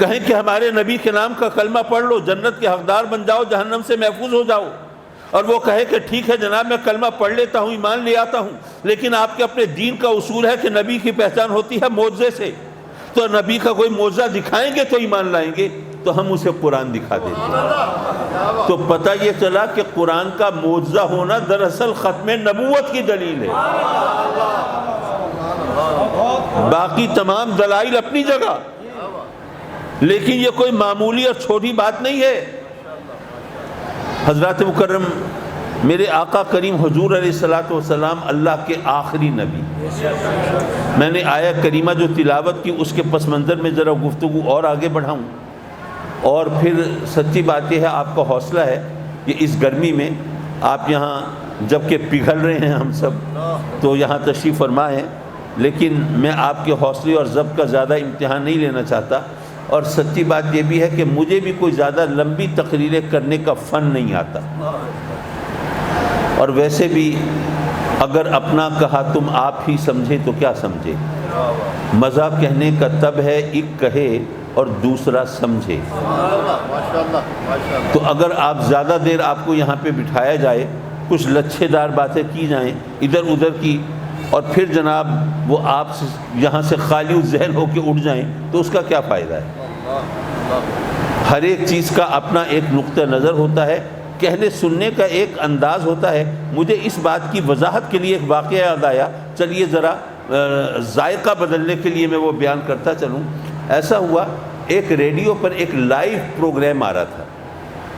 کہیں کہ ہمارے نبی کے نام کا کلمہ پڑھ لو، جنت کے حقدار بن جاؤ، جہنم سے محفوظ ہو جاؤ، اور وہ کہے کہ ٹھیک ہے جناب میں کلمہ پڑھ لیتا ہوں، ایمان لے آتا ہوں، لیکن آپ کے اپنے دین کا اصول ہے کہ نبی کی پہچان ہوتی ہے معجزے سے، تو نبی کا کوئی معجزہ دکھائیں گے تو ایمان لائیں گے، تو ہم اسے قرآن دکھا دیتے ہیں۔ تو پتہ یہ چلا کہ قرآن کا معجزہ ہونا دراصل ختم نبوت کی دلیل ہے، باقی تمام دلائل اپنی جگہ، لیکن یہ کوئی معمولی اور چھوٹی بات نہیں ہے۔ حضرات مکرم، میرے آقا کریم حضور علیہ الصلوۃ والسلام اللہ کے آخری نبی، میں نے آیت کریمہ جو تلاوت کی اس کے پس منظر میں ذرا گفتگو اور آگے بڑھاؤں، اور پھر سچی بات یہ ہے آپ کا حوصلہ ہے کہ اس گرمی میں آپ یہاں جب کہ پگھل رہے ہیں ہم سب تو یہاں تشریف فرما ہے، لیکن میں آپ کے حوصلے اور ضبط کا زیادہ امتحان نہیں لینا چاہتا، اور سچی بات یہ بھی ہے کہ مجھے بھی کوئی زیادہ لمبی تقریریں کرنے کا فن نہیں آتا، اور ویسے بھی اگر اپنا کہا تم آپ ہی سمجھے تو کیا سمجھے، مذہب کہنے کا تب ہے ایک کہے اور دوسرا سمجھے۔ تو اگر آپ زیادہ دیر آپ کو یہاں پہ بٹھایا جائے، کچھ لچھے دار باتیں کی جائیں ادھر ادھر کی، اور پھر جناب وہ آپ یہاں سے خالی الذہن ہو کے اٹھ جائیں تو اس کا کیا فائدہ ہے؟ ہر ایک چیز کا اپنا ایک نقطہ نظر ہوتا ہے، کہنے سننے کا ایک انداز ہوتا ہے۔ مجھے اس بات کی وضاحت کے لیے ایک واقعہ یاد آیا، چلیے ذرا ذائقہ بدلنے کے لیے میں وہ بیان کرتا چلوں۔ ایسا ہوا ایک ریڈیو پر ایک لائیو پروگرام آ رہا تھا،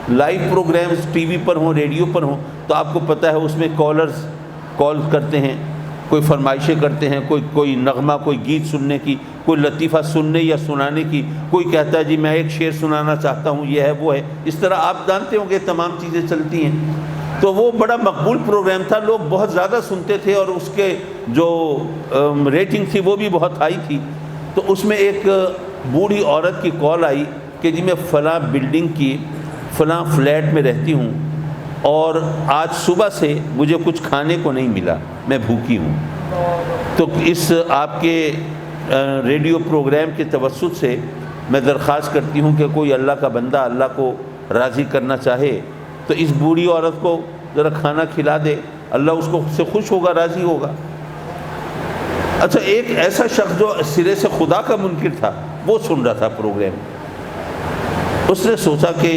لائیو پروگرامز ٹی وی پر ہوں ریڈیو پر ہوں تو آپ کو پتہ ہے اس میں کالرز کال کرتے ہیں، کوئی فرمائشیں کرتے ہیں، کوئی نغمہ، کوئی گیت سننے کی، کوئی لطیفہ سننے یا سنانے کی، کوئی کہتا ہے جی میں ایک شعر سنانا چاہتا ہوں، یہ ہے وہ ہے، اس طرح آپ جانتے ہوں گے تمام چیزیں چلتی ہیں۔ تو وہ بڑا مقبول پروگرام تھا، لوگ بہت زیادہ سنتے تھے، اور اس کے جو ریٹنگ تھی وہ بھی بہت ہائی تھی۔ تو اس میں ایک بوڑھی عورت کی کال آئی کہ جی میں فلاں بلڈنگ کی فلاں فلیٹ میں رہتی ہوں، اور آج صبح سے مجھے کچھ کھانے کو نہیں ملا، میں بھوکی ہوں، تو اس آپ کے ریڈیو پروگرام کے توسط سے میں درخواست کرتی ہوں کہ کوئی اللہ کا بندہ اللہ کو راضی کرنا چاہے تو اس بوڑھی عورت کو ذرا کھانا کھلا دے، اللہ اس کو سے خوش ہوگا، راضی ہوگا۔ اچھا، ایک ایسا شخص جو سرے سے خدا کا منکر تھا وہ سن رہا تھا پروگرام، اس نے سوچا کہ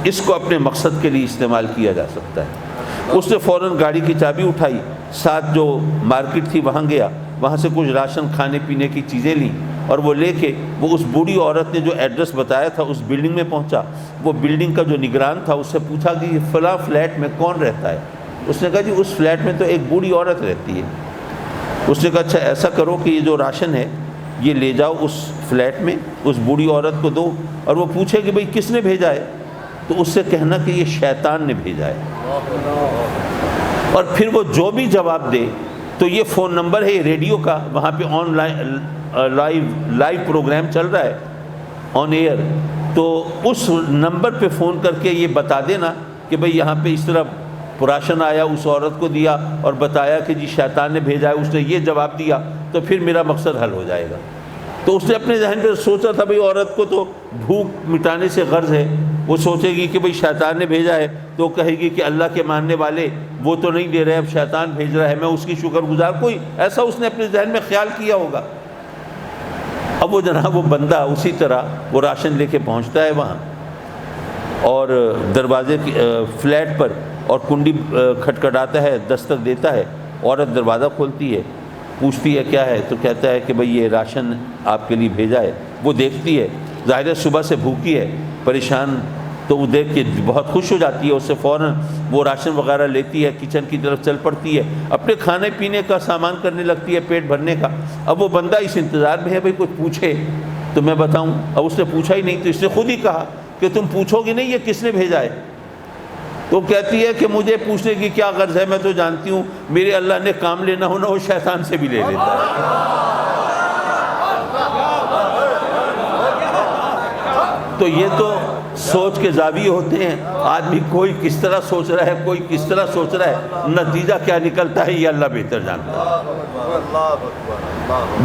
اس کو اپنے مقصد کے لیے استعمال کیا جا سکتا ہے۔ اس نے فوراً گاڑی کی چابی اٹھائی، ساتھ جو مارکیٹ تھی وہاں گیا، وہاں سے کچھ راشن کھانے پینے کی چیزیں لیں، اور وہ لے کے وہ اس بوڑھی عورت نے جو ایڈریس بتایا تھا اس بلڈنگ میں پہنچا۔ وہ بلڈنگ کا جو نگران تھا اس سے پوچھا کہ یہ فلاں فلیٹ میں کون رہتا ہے؟ اس نے کہا جی اس فلیٹ میں تو ایک بوڑھی عورت رہتی ہے۔ اس نے کہا اچھا ایسا کرو کہ یہ جو راشن ہے یہ لے جاؤ اس فلیٹ میں، اس بوڑھی عورت کو دو، اور وہ پوچھے کہ بھئی کس نے بھیجا ہے تو اس سے کہنا کہ یہ شیطان نے بھیجا ہے، اور پھر وہ جو بھی جواب دے تو یہ فون نمبر ہے ریڈیو کا، وہاں پہ آن لائیو پروگرام چل رہا ہے آن ایئر، تو اس نمبر پہ فون کر کے یہ بتا دینا کہ بھئی یہاں پہ اس طرح پراشن آیا، اس عورت کو دیا اور بتایا کہ جی شیطان نے بھیجا ہے، اس نے یہ جواب دیا، تو پھر میرا مقصد حل ہو جائے گا۔ تو اس نے اپنے ذہن پہ سوچا تھا بھئی عورت کو تو بھوک مٹانے سے غرض ہے، وہ سوچے گی کہ بھئی شیطان نے بھیجا ہے تو کہے گی کہ اللہ کے ماننے والے وہ تو نہیں دے رہے، اب شیطان بھیج رہا ہے، میں اس کی شکر گزار، کوئی ایسا اس نے اپنے ذہن میں خیال کیا ہوگا۔ اب وہ جناب وہ بندہ اسی طرح وہ راشن لے کے پہنچتا ہے وہاں، اور دروازے کی فلیٹ پر، اور کنڈی کھٹکھٹاتا ہے، دستک دیتا ہے، عورت دروازہ کھولتی ہے، پوچھتی ہے کیا ہے، تو کہتا ہے کہ بھئی یہ راشن آپ کے لیے بھیجا ہے۔ وہ دیکھتی ہے، ظاہر ہے صبح سے بھوکی ہے، پریشان، تو وہ دیکھ کے بہت خوش ہو جاتی ہے، اس سے فوراً وہ راشن وغیرہ لیتی ہے، کچن کی طرف چل پڑتی ہے، اپنے کھانے پینے کا سامان کرنے لگتی ہے، پیٹ بھرنے کا۔ اب وہ بندہ اس انتظار میں ہے بھئی کچھ پوچھے تو میں بتاؤں، اب اس نے پوچھا ہی نہیں، تو اس نے خود ہی کہا کہ تم پوچھو گے نہیں یہ کس نے بھیجا ہے؟ تو کہتی ہے کہ مجھے پوچھنے کی کیا غرض ہے، میں تو جانتی ہوں میرے اللہ نے کام لینا ہونا وہ شیطان سے بھی لے لیتا ہے۔ تو یہ تو سوچ کے زاویے ہوتے ہیں، آدمی کوئی کس طرح سوچ رہا ہے، کوئی کس طرح سوچ رہا ہے، نتیجہ کیا نکلتا ہے یہ اللہ بہتر جانتا ہے۔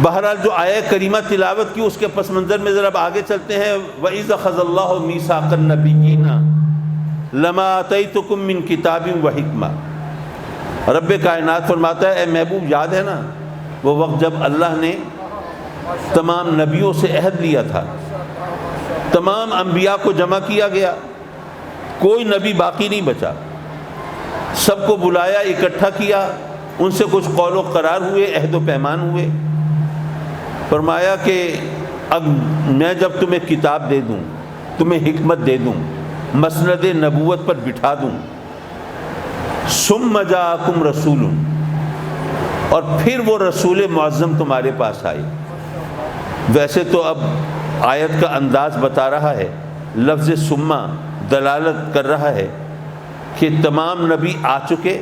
بہرحال جو آیہ کریمہ تلاوت کی اس کے پس منظر میں ذرا آگے چلتے ہیں۔ وَإِذْ أَخَذَ اللَّهُ مِيثَاقَ النَّبِيِّينَ لَمَا آتَيْتُكُم مِّن كِتَابٍ وَحِكْمَةٍ۔ رب کائنات فرماتا ہے اے محبوب یاد ہے نا وہ وقت جب اللہ نے تمام نبیوں سے عہد لیا تھا، تمام انبیاء کو جمع کیا گیا، کوئی نبی باقی نہیں بچا، سب کو بلایا، اکٹھا کیا، ان سے کچھ قول و قرار ہوئے، عہد و پیمان ہوئے۔ فرمایا کہ اب میں جب تمہیں کتاب دے دوں، تمہیں حکمت دے دوں، مسند نبوت پر بٹھا دوں، ثم جاءکم رسول، اور پھر وہ رسول معظم تمہارے پاس آئے۔ ویسے تو اب آیت کا انداز بتا رہا ہے، لفظ ثم دلالت کر رہا ہے کہ تمام نبی آ چکے،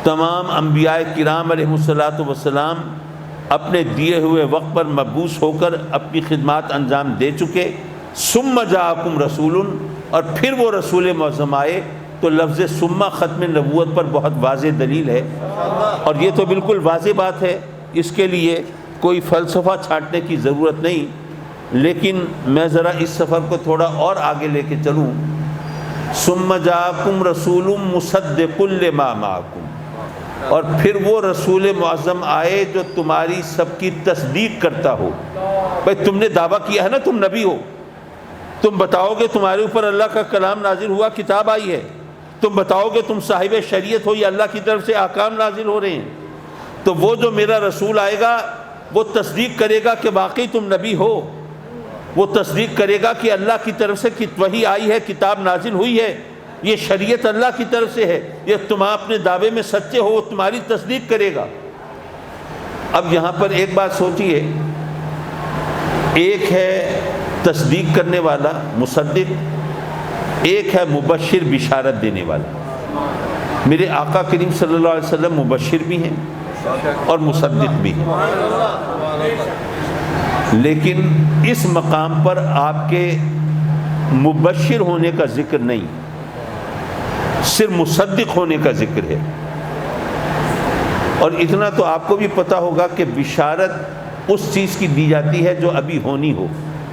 تمام انبیاء کرام علیہم السلام اپنے دیے ہوئے وقت پر مبعوث ہو کر اپنی خدمات انجام دے چکے، ثم جاءکم رسول، اور پھر وہ رسول معظم آئے۔ تو لفظ ثم ختم نبوت پر بہت واضح دلیل ہے، اور یہ تو بالکل واضح بات ہے، اس کے لیے کوئی فلسفہ چھانٹنے کی ضرورت نہیں۔ لیکن میں ذرا اس سفر کو تھوڑا اور آگے لے کے چلوں۔ ثم جاءکم رسول مصدق لما معکم، اور پھر وہ رسول معظم آئے جو تمہاری سب کی تصدیق کرتا ہو۔ بھائی تم نے دعویٰ کیا ہے نا تم نبی ہو، تم بتاؤ گے تمہارے اوپر اللہ کا کلام نازل ہوا، کتاب آئی ہے، تم بتاؤ گے تم صاحب شریعت ہو، یہ اللہ کی طرف سے احکام نازل ہو رہے ہیں، تو وہ جو میرا رسول آئے گا وہ تصدیق کرے گا کہ واقعی تم نبی ہو، وہ تصدیق کرے گا کہ اللہ کی طرف سے وحی آئی ہے، کتاب نازل ہوئی ہے، یہ شریعت اللہ کی طرف سے ہے، یہ تم اپنے دعوے میں سچے ہو، وہ تمہاری تصدیق کرے گا۔ اب یہاں پر ایک بات سوچئے، ایک ہے تصدیق کرنے والا مصدق، ایک ہے مبشر بشارت دینے والا۔ میرے آقا کریم صلی اللہ علیہ وسلم مبشر بھی ہیں اور مصدق بھی ہیں، لیکن اس مقام پر آپ کے مبشر ہونے کا ذکر نہیں، صرف مصدق ہونے کا ذکر ہے۔ اور اتنا تو آپ کو بھی پتہ ہوگا کہ بشارت اس چیز کی دی جاتی ہے جو ابھی ہونی ہو۔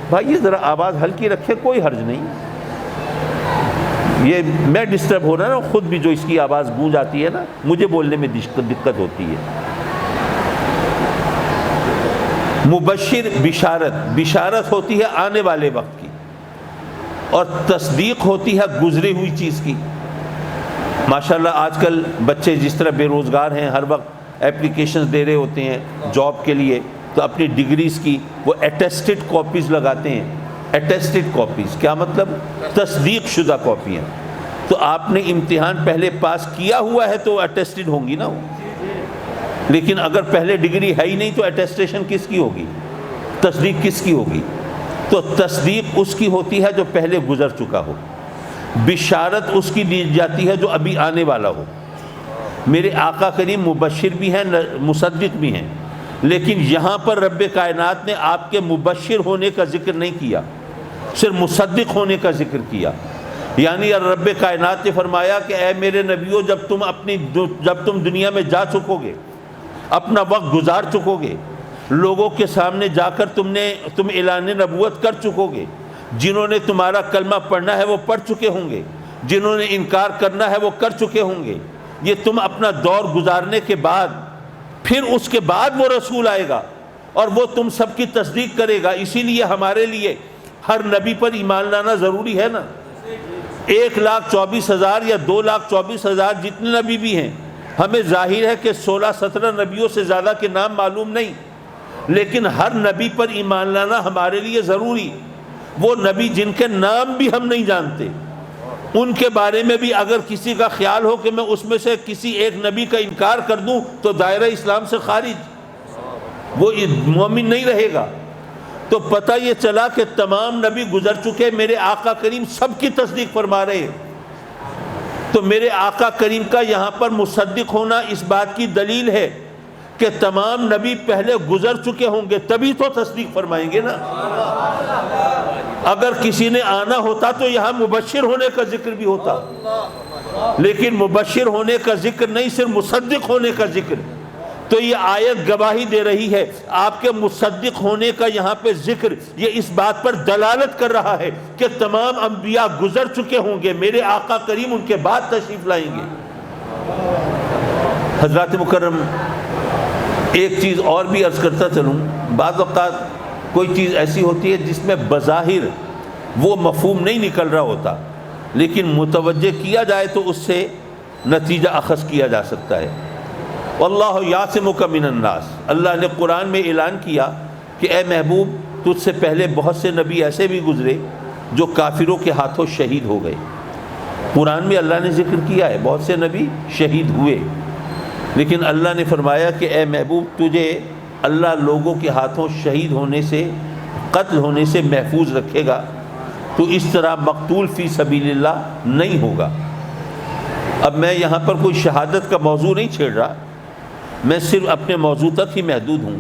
بھائی یہ ذرا آواز ہلکی رکھے، کوئی حرج نہیں، یہ میں ڈسٹرب ہو رہا نا، خود بھی جو اس کی آواز گونج آتی ہے نا، مجھے بولنے میں دقت ہوتی ہے۔ مبشر بشارت ہوتی ہے آنے والے وقت کی، اور تصدیق ہوتی ہے گزری ہوئی چیز کی۔ ماشاءاللہ آج کل بچے جس طرح بے روزگار ہیں، ہر وقت اپلیکیشنز دے رہے ہوتے ہیں جاب کے لیے، تو اپنی ڈگریز کی وہ اٹیسٹڈ کاپیز لگاتے ہیں۔ اٹیسٹڈ کاپیز کیا مطلب؟ تصدیق شدہ کاپیاں۔ تو آپ نے امتحان پہلے پاس کیا ہوا ہے تو اٹیسٹڈ ہوں گی نا وہ، لیکن اگر پہلے ڈگری ہے ہی نہیں تو اٹیسٹیشن کس کی ہوگی؟ تصدیق کس کی ہوگی؟ تو تصدیق اس کی ہوتی ہے جو پہلے گزر چکا ہو، بشارت اس کی دی جاتی ہے جو ابھی آنے والا ہو۔ میرے آقا کریم مبشر بھی ہیں مصدق بھی ہیں، لیکن یہاں پر رب کائنات نے آپ کے مبشر ہونے کا ذکر نہیں کیا، صرف مصدق ہونے کا ذکر کیا۔ یعنی رب کائنات نے فرمایا کہ اے میرے نبیوں، جب تم دنیا میں جا چکو گے، اپنا وقت گزار چکو گے، لوگوں کے سامنے جا کر تم اعلان نبوت کر چکو گے، جنہوں نے تمہارا کلمہ پڑھنا ہے وہ پڑھ چکے ہوں گے، جنہوں نے انکار کرنا ہے وہ کر چکے ہوں گے۔ یہ تم اپنا دور گزارنے کے بعد پھر اس کے بعد وہ رسول آئے گا اور وہ تم سب کی تصدیق کرے گا۔ اسی لیے ہمارے لیے ہر نبی پر ایمان لانا ضروری ہے نا۔ 1,24,000 یا 2,24,000 جتنے نبی بھی ہیں، ہمیں ظاہر ہے کہ 16-17 نبیوں سے زیادہ کے نام معلوم نہیں، لیکن ہر نبی پر ایمان لانا ہمارے لیے ضروری۔ وہ نبی جن کے نام بھی ہم نہیں جانتے، ان کے بارے میں بھی اگر کسی کا خیال ہو کہ میں اس میں سے کسی ایک نبی کا انکار کر دوں تو دائرہ اسلام سے خارج، وہ مومن نہیں رہے گا۔ تو پتہ یہ چلا کہ تمام نبی گزر چکے، میرے آقا کریم سب کی تصدیق فرما رہے ہیں۔ تو میرے آقا کریم کا یہاں پر مصدق ہونا اس بات کی دلیل ہے کہ تمام نبی پہلے گزر چکے ہوں گے، تبھی تو تصدیق فرمائیں گے نا۔ اگر کسی نے آنا ہوتا تو یہاں مبشر ہونے کا ذکر بھی ہوتا، لیکن مبشر ہونے کا ذکر نہیں، صرف مصدق ہونے کا ذکر۔ تو یہ آیت گواہی دے رہی ہے آپ کے مصدق ہونے کا یہاں پہ ذکر، یہ اس بات پر دلالت کر رہا ہے کہ تمام انبیاء گزر چکے ہوں گے، میرے آقا کریم ان کے بعد تشریف لائیں گے۔ حضرات مکرم، ایک چیز اور بھی عرض کرتا چلوں، بعض اوقات کوئی چیز ایسی ہوتی ہے جس میں بظاہر وہ مفہوم نہیں نکل رہا ہوتا، لیکن متوجہ کیا جائے تو اس سے نتیجہ اخذ کیا جا سکتا ہے۔ واللہ یعصمک من الناس، اللہ نے قرآن میں اعلان کیا کہ اے محبوب تجھ سے پہلے بہت سے نبی ایسے بھی گزرے جو کافروں کے ہاتھوں شہید ہو گئے۔ قرآن میں اللہ نے ذکر کیا ہے بہت سے نبی شہید ہوئے، لیکن اللہ نے فرمایا کہ اے محبوب تجھے اللہ لوگوں کے ہاتھوں شہید ہونے سے، قتل ہونے سے محفوظ رکھے گا، تو اس طرح مقتول فی سبیل اللہ نہیں ہوگا۔ اب میں یہاں پر کوئی شہادت کا موضوع نہیں چھیڑ رہا، میں صرف اپنے موضوع تک ہی محدود ہوں۔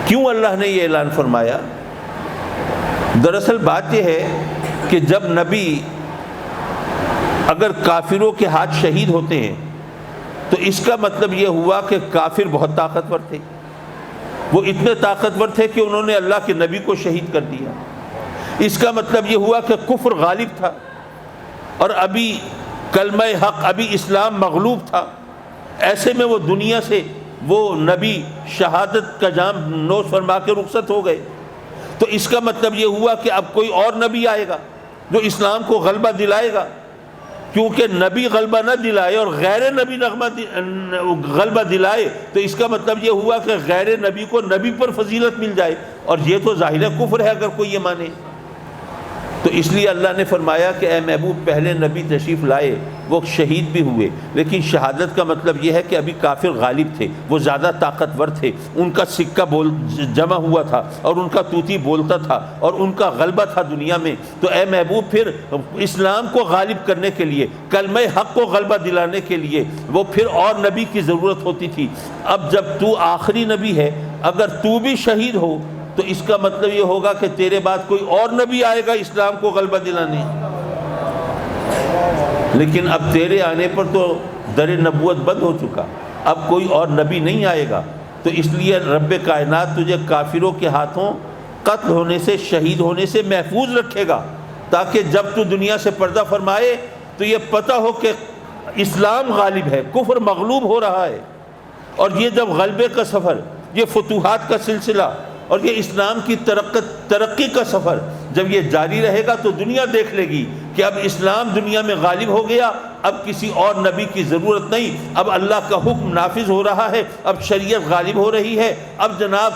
کیوں اللہ نے یہ اعلان فرمایا؟ دراصل بات یہ ہے کہ جب نبی اگر کافروں کے ہاتھ شہید ہوتے ہیں تو اس کا مطلب یہ ہوا کہ کافر بہت طاقتور تھے، وہ اتنے طاقتور تھے کہ انہوں نے اللہ کے نبی کو شہید کر دیا۔ اس کا مطلب یہ ہوا کہ کفر غالب تھا اور ابھی کلمہ حق، ابھی اسلام مغلوب تھا۔ ایسے میں وہ دنیا سے وہ نبی شہادت کا جام نوش فرما کے رخصت ہو گئے۔ تو اس کا مطلب یہ ہوا کہ اب کوئی اور نبی آئے گا جو اسلام کو غلبہ دلائے گا، کیونکہ نبی غلبہ نہ دلائے اور غیر نبی غلبہ دلائے تو اس کا مطلب یہ ہوا کہ غیر نبی کو نبی پر فضیلت مل جائے، اور یہ تو ظاہر کفر ہے اگر کوئی یہ مانے۔ تو اس لیے اللہ نے فرمایا کہ اے محبوب پہلے نبی تشریف لائے، وہ شہید بھی ہوئے، لیکن شہادت کا مطلب یہ ہے کہ ابھی کافر غالب تھے، وہ زیادہ طاقتور تھے، ان کا سکہ جمع ہوا تھا اور ان کا طوطی بولتا تھا اور ان کا غلبہ تھا دنیا میں۔ تو اے محبوب پھر اسلام کو غالب کرنے کے لیے، کلمہ حق کو غلبہ دلانے کے لیے وہ پھر اور نبی کی ضرورت ہوتی تھی۔ اب جب تو آخری نبی ہے، اگر تو بھی شہید ہو تو اس کا مطلب یہ ہوگا کہ تیرے بعد کوئی اور نبی آئے گا اسلام کو غلبہ دلانے، لیکن اب تیرے آنے پر تو در نبوت بند ہو چکا، اب کوئی اور نبی نہیں آئے گا۔ تو اس لیے رب کائنات تجھے کافروں کے ہاتھوں قتل ہونے سے، شہید ہونے سے محفوظ رکھے گا، تاکہ جب تو دنیا سے پردہ فرمائے تو یہ پتہ ہو کہ اسلام غالب ہے، کفر مغلوب ہو رہا ہے۔ اور یہ جب غلبے کا سفر، یہ فتوحات کا سلسلہ اور یہ اسلام کی ترقی کا سفر جب یہ جاری رہے گا تو دنیا دیکھ لے گی کہ اب اسلام دنیا میں غالب ہو گیا، اب کسی اور نبی کی ضرورت نہیں، اب اللہ کا حکم نافذ ہو رہا ہے، اب شریعت غالب ہو رہی ہے۔ اب جناب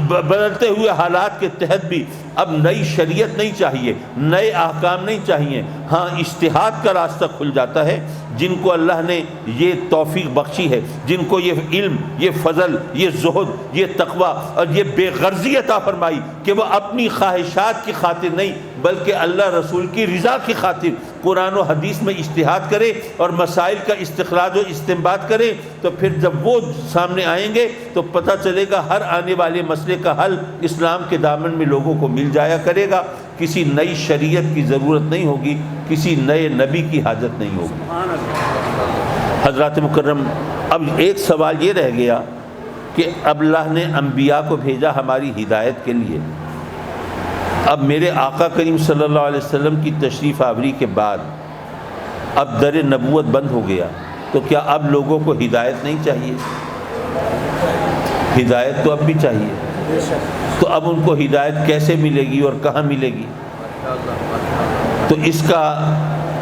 بدلتے ہوئے حالات کے تحت بھی اب نئی شریعت نہیں چاہیے، نئے احکام نہیں چاہیے، ہاں اجتہاد کا راستہ کھل جاتا ہے۔ جن کو اللہ نے یہ توفیق بخشی ہے، جن کو یہ علم، یہ فضل، یہ زہد، یہ تقوی اور یہ بے غرضی عطا فرمائی کہ وہ اپنی خواہشات کی خاطر نہیں بلکہ اللہ رسول کی رضا کی خاطر قرآن و حدیث میں اجتہاد کرے اور مسائل کا استخراج و استنباط کرے، تو پھر جب وہ سامنے آئیں گے تو پتہ چلے گا ہر آنے والے مسئلے کا حل اسلام کے دامن میں لوگوں کو مل جایا کرے گا۔ کسی نئی شریعت کی ضرورت نہیں ہوگی، کسی نئے نبی کی حاجت نہیں ہوگی۔ حضرات مکرم، اب ایک سوال یہ رہ گیا کہ اب اللہ نے انبیاء کو بھیجا ہماری ہدایت کے لیے، اب میرے آقا کریم صلی اللہ علیہ وسلم کی تشریف آوری کے بعد اب در نبوت بند ہو گیا، تو کیا اب لوگوں کو ہدایت نہیں چاہیے؟ ہدایت تو اب بھی چاہیے، تو اب ان کو ہدایت کیسے ملے گی اور کہاں ملے گی؟ تو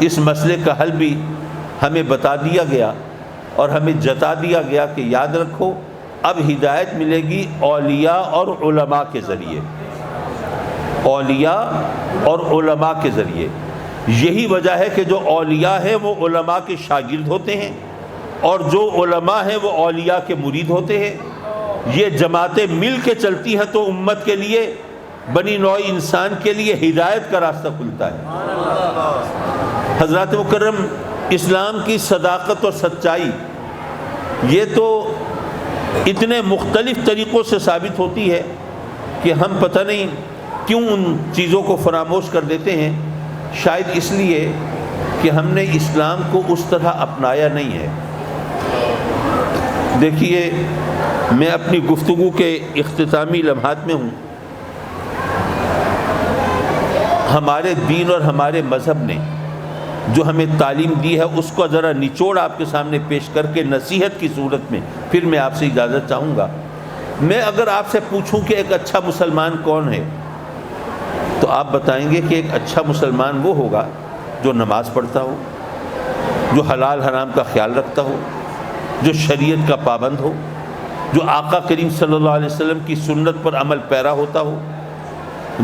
اس مسئلے کا حل بھی ہمیں بتا دیا گیا اور ہمیں جتا دیا گیا کہ یاد رکھو اب ہدایت ملے گی اولیاء اور علماء کے ذریعے، اولیاء اور علماء کے ذریعے۔ یہی وجہ ہے کہ جو اولیاء ہیں وہ علماء کے شاگرد ہوتے ہیں اور جو علماء ہیں وہ اولیاء کے مرید ہوتے ہیں۔ یہ جماعتیں مل کے چلتی ہیں تو امت کے لیے، بنی نوع انسان کے لیے ہدایت کا راستہ کھلتا ہے۔ حضرات مکرم، اسلام کی صداقت اور سچائی یہ تو اتنے مختلف طریقوں سے ثابت ہوتی ہے کہ ہم پتہ نہیں کیوں ان چیزوں کو فراموش کر دیتے ہیں؟ شاید اس لیے کہ ہم نے اسلام کو اس طرح اپنایا نہیں ہے۔ دیکھیے، میں اپنی گفتگو کے اختتامی لمحات میں ہوں۔ ہمارے دین اور ہمارے مذہب نے جو ہمیں تعلیم دی ہے اس کو ذرا نچوڑ آپ کے سامنے پیش کر کے نصیحت کی صورت میں پھر میں آپ سے اجازت چاہوں گا۔ میں اگر آپ سے پوچھوں کہ ایک اچھا مسلمان کون ہے تو آپ بتائیں گے کہ ایک اچھا مسلمان وہ ہوگا جو نماز پڑھتا ہو، جو حلال حرام کا خیال رکھتا ہو، جو شریعت کا پابند ہو، جو آقا کریم صلی اللہ علیہ وسلم کی سنت پر عمل پیرا ہوتا ہو،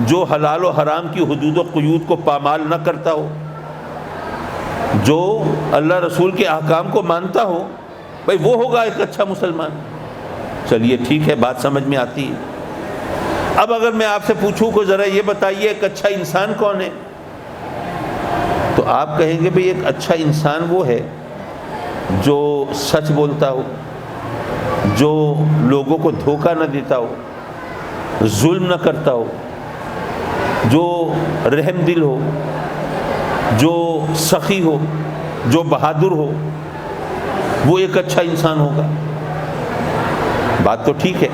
جو حلال و حرام کی حدود و قیود کو پامال نہ کرتا ہو، جو اللہ رسول کے احکام کو مانتا ہو، بھائی وہ ہوگا ایک اچھا مسلمان۔ چلیے ٹھیک ہے، بات سمجھ میں آتی ہے۔ اب اگر میں آپ سے پوچھوں کہ ذرا یہ بتائیے ایک اچھا انسان کون ہے، تو آپ کہیں گے بھئی ایک اچھا انسان وہ ہے جو سچ بولتا ہو، جو لوگوں کو دھوکہ نہ دیتا ہو، ظلم نہ کرتا ہو، جو رحم دل ہو، جو سخی ہو، جو بہادر ہو، وہ ایک اچھا انسان ہوگا۔ بات تو ٹھیک ہے،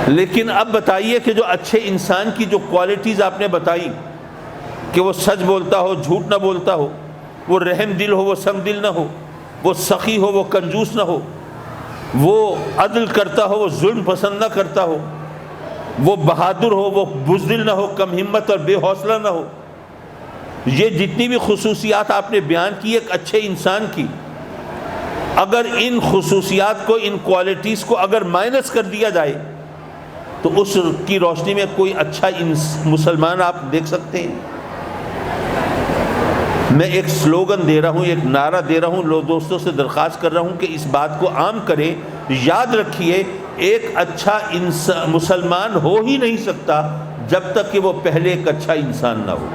لیکن اب بتائیے کہ جو اچھے انسان کی جو کوالٹیز آپ نے بتائی کہ وہ سچ بولتا ہو، جھوٹ نہ بولتا ہو، وہ رحم دل ہو، وہ سنگ دل نہ ہو، وہ سخی ہو، وہ کنجوس نہ ہو، وہ عدل کرتا ہو، وہ ظلم پسند نہ کرتا ہو، وہ بہادر ہو، وہ بزدل نہ ہو، کم ہمت اور بے حوصلہ نہ ہو، یہ جتنی بھی خصوصیات آپ نے بیان کی ایک اچھے انسان کی، اگر ان خصوصیات کو، ان کوالٹیز کو اگر مائنس کر دیا جائے تو اس کی روشنی میں کوئی اچھا مسلمان آپ دیکھ سکتے ہیں؟ میں ایک سلوگن دے رہا ہوں، ایک نعرہ دے رہا ہوں، لوگ دوستوں سے درخواست کر رہا ہوں کہ اس بات کو عام کریں۔ یاد رکھیے، ایک اچھا مسلمان ہو ہی نہیں سکتا جب تک کہ وہ پہلے ایک اچھا انسان نہ ہو۔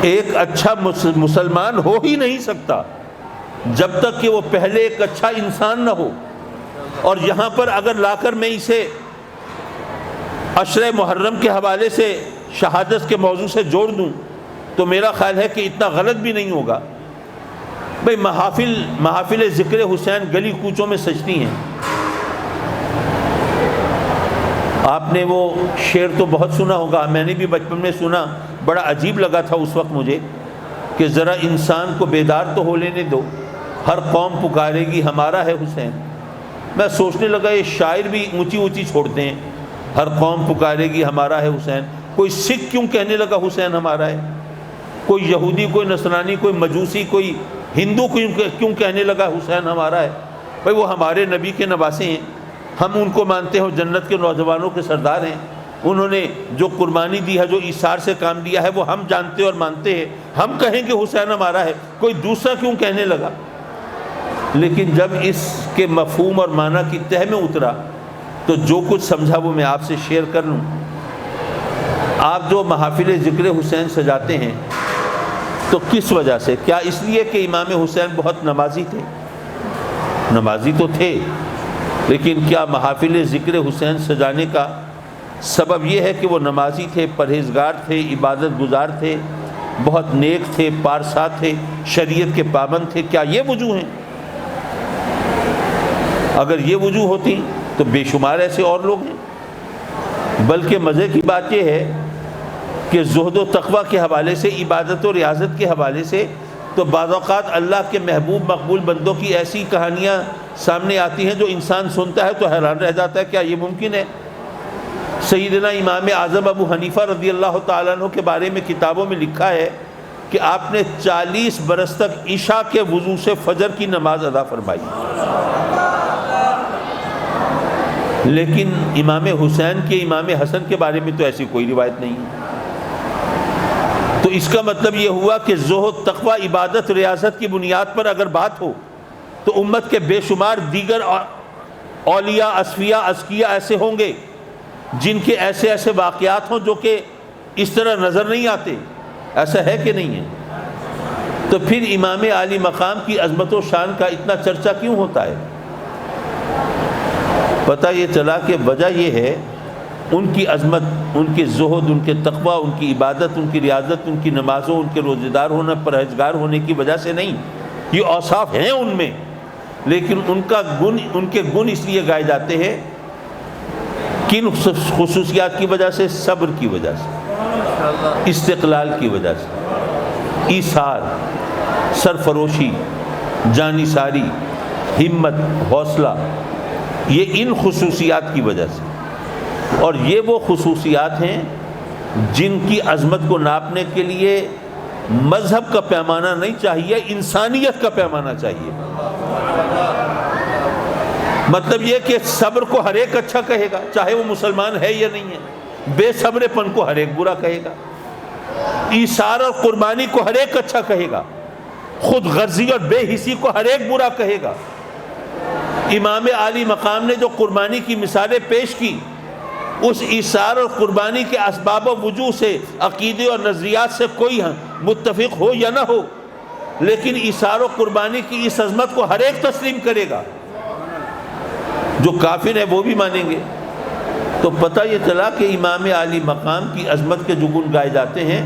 ایک اچھا مسلمان ہو ہی نہیں سکتا جب تک کہ وہ پہلے ایک اچھا انسان نہ ہو۔ اور یہاں پر اگر لا کر میں اسے عشرہ محرم کے حوالے سے شہادت کے موضوع سے جوڑ دوں تو میرا خیال ہے کہ اتنا غلط بھی نہیں ہوگا۔ بھئی محافل ذکر حسین گلی کوچوں میں سجتی ہیں۔ آپ نے وہ شعر تو بہت سنا ہوگا، میں نے بھی بچپن میں سنا، بڑا عجیب لگا تھا اس وقت مجھے کہ ذرا انسان کو بیدار تو ہو لینے دو، ہر قوم پکارے گی ہمارا ہے حسین۔ میں سوچنے لگا یہ شاعر بھی اونچی اونچی چھوڑتے ہیں، ہر قوم پکارے گی ہمارا ہے حسین۔ کوئی سکھ کیوں کہنے لگا حسین ہمارا ہے؟ کوئی یہودی، کوئی نصرانی، کوئی مجوسی، کوئی ہندو کیوں کہنے لگا حسین ہمارا ہے؟ بھائی وہ ہمارے نبی کے نواسے ہیں، ہم ان کو مانتے ہیں، جنت کے نوجوانوں کے سردار ہیں، انہوں نے جو قربانی دی ہے، جو ایثار سے کام دیا ہے، وہ ہم جانتے اور مانتے ہیں، ہم کہیں کہ حسین ہمارا ہے، کوئی دوسرا کیوں کہنے لگا؟ لیکن جب اس کے مفہوم اور معنی کی تہ میں اترا تو جو کچھ سمجھا وہ میں آپ سے شیئر کر لوں۔ آپ جو محافل ذکر حسین سجاتے ہیں تو کس وجہ سے؟ کیا اس لیے کہ امام حسین بہت نمازی تھے؟ نمازی تو تھے، لیکن کیا محافل ذکر حسین سجانے کا سبب یہ ہے کہ وہ نمازی تھے، پرہیزگار تھے، عبادت گزار تھے، بہت نیک تھے، پارسا تھے، شریعت کے پابند تھے؟ کیا یہ وجوہ ہیں؟ اگر یہ وجوہ ہوتی تو بے شمار ایسے اور لوگ ہیں۔ بلکہ مزے کی بات یہ ہے کہ زہد و تقوی کے حوالے سے، عبادت و ریاضت کے حوالے سے تو بعض اوقات اللہ کے محبوب مقبول بندوں کی ایسی کہانیاں سامنے آتی ہیں جو انسان سنتا ہے تو حیران رہ جاتا ہے، کیا یہ ممکن ہے؟ سیدنا امام اعظم ابو حنیفہ رضی اللہ تعالیٰ عنہ کے بارے میں کتابوں میں لکھا ہے کہ آپ نے 40 برس تک عشاء کے وضو سے فجر کی نماز ادا فرمائی، لیکن امام حسین کے، امام حسن کے بارے میں تو ایسی کوئی روایت نہیں ہے۔ تو اس کا مطلب یہ ہوا کہ زہد، تقوی، عبادت، ریاضت کی بنیاد پر اگر بات ہو تو امت کے بے شمار دیگر اولیاء، اصفیاء، ازکیاء ایسے ہوں گے جن کے ایسے ایسے واقعات ہوں جو کہ اس طرح نظر نہیں آتے۔ ایسا ہے کہ نہیں ہے؟ تو پھر امام عالی مقام کی عظمت و شان کا اتنا چرچا کیوں ہوتا ہے؟ پتہ یہ چلا کہ وجہ یہ ہے ان کی عظمت، ان کے زہد، ان کے تقوی، ان کی عبادت، ان کی ریاضت، ان کی نمازوں، ان کے روزے دار ہونا، پرہیزگار ہونے کی وجہ سے نہیں، یہ اوصاف ہیں ان میں، لیکن ان کے گن اس لیے گائے جاتے ہیں کن خصوصیات کی وجہ سے؟ صبر کی وجہ سے، استقلال کی وجہ سے، ایثار، سرفروشی، جانثاری، ہمت، حوصلہ، یہ ان خصوصیات کی وجہ سے۔ اور یہ وہ خصوصیات ہیں جن کی عظمت کو ناپنے کے لیے مذہب کا پیمانہ نہیں چاہیے، انسانیت کا پیمانہ چاہیے۔ مطلب یہ کہ صبر کو ہر ایک اچھا کہے گا، چاہے وہ مسلمان ہے یا نہیں ہے، بے صبر پن کو ہر ایک برا کہے گا، ایثار اور قربانی کو ہر ایک اچھا کہے گا، خود غرضی اور بے حسی کو ہر ایک برا کہے گا۔ امام عالی مقام نے جو قربانی کی مثالیں پیش کی، اس ایثار اور قربانی کے اسباب و وجوہ سے عقیدے اور نظریات سے کوئی متفق ہو یا نہ ہو، لیکن ایثار و قربانی کی اس عظمت کو ہر ایک تسلیم کرے گا۔ جو کافر ہیں وہ بھی مانیں گے۔ تو پتہ یہ چلا کہ امام عالی مقام کی عظمت کے جو گن گائے جاتے ہیں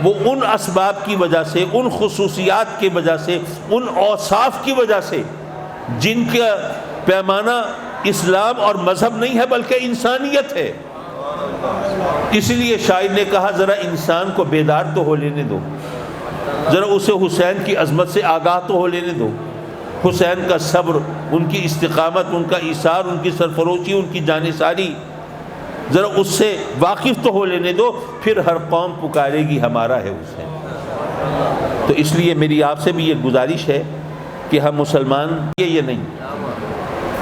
وہ ان اسباب کی وجہ سے، ان خصوصیات کی وجہ سے، ان اوصاف کی وجہ سے جن کا پیمانہ اسلام اور مذہب نہیں ہے بلکہ انسانیت ہے۔ اس لیے شاعر نے کہا ذرا انسان کو بیدار تو ہو لینے دو، ذرا اسے حسین کی عظمت سے آگاہ تو ہو لینے دو، حسین کا صبر، ان کی استقامت، ان کا ایثار، ان کی سرفروشی، ان کی جانثاری، ذرا اس سے واقف تو ہو لینے دو، پھر ہر قوم پکارے گی ہمارا ہے حسین۔ تو اس لیے میری آپ سے بھی یہ گزارش ہے کہ ہم مسلمان یہ نہیں۔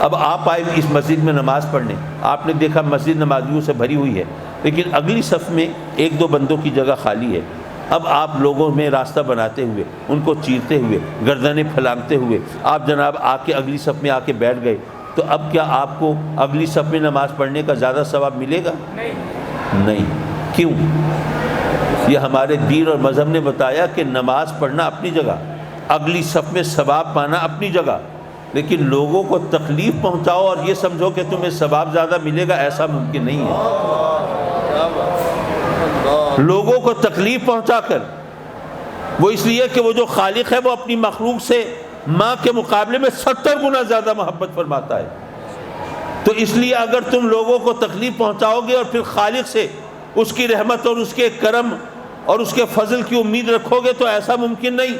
اب آپ آئے اس مسجد میں نماز پڑھنے، آپ نے دیکھا مسجد نمازیوں سے بھری ہوئی ہے، لیکن اگلی صف میں ایک دو بندوں کی جگہ خالی ہے۔ اب آپ لوگوں میں راستہ بناتے ہوئے، ان کو چیرتے ہوئے، گردنیں پھلانگتے ہوئے آپ جناب آ کے اگلی صف میں آ کے بیٹھ گئے، تو اب کیا آپ کو اگلی صف میں نماز پڑھنے کا زیادہ ثواب ملے گا؟ نہیں۔ کیوں؟ یہ ہمارے دین اور مذہب نے بتایا کہ نماز پڑھنا اپنی جگہ، اگلی صف میں ثواب پانا اپنی جگہ، لیکن لوگوں کو تکلیف پہنچاؤ اور یہ سمجھو کہ تمہیں ثواب زیادہ ملے گا، ایسا ممکن نہیں ہے۔ لوگوں کو تکلیف پہنچا کر، وہ اس لیے کہ وہ جو خالق ہے وہ اپنی مخلوق سے ماں کے مقابلے میں 70 گنا زیادہ محبت فرماتا ہے، تو اس لیے اگر تم لوگوں کو تکلیف پہنچاؤ گے اور پھر خالق سے اس کی رحمت اور اس کے کرم اور اس کے فضل کی امید رکھو گے تو ایسا ممکن نہیں۔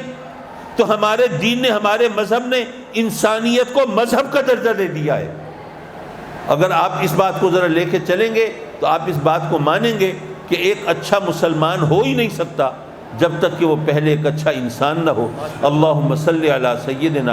تو ہمارے دین نے، ہمارے مذہب نے انسانیت کو مذہب کا درجہ دے دیا ہے۔ اگر آپ اس بات کو ذرا لے کے چلیں گے تو آپ اس بات کو مانیں گے کہ ایک اچھا مسلمان ہو ہی نہیں سکتا جب تک کہ وہ پہلے ایک اچھا انسان نہ ہو۔ اللہم صلی علی سیدنا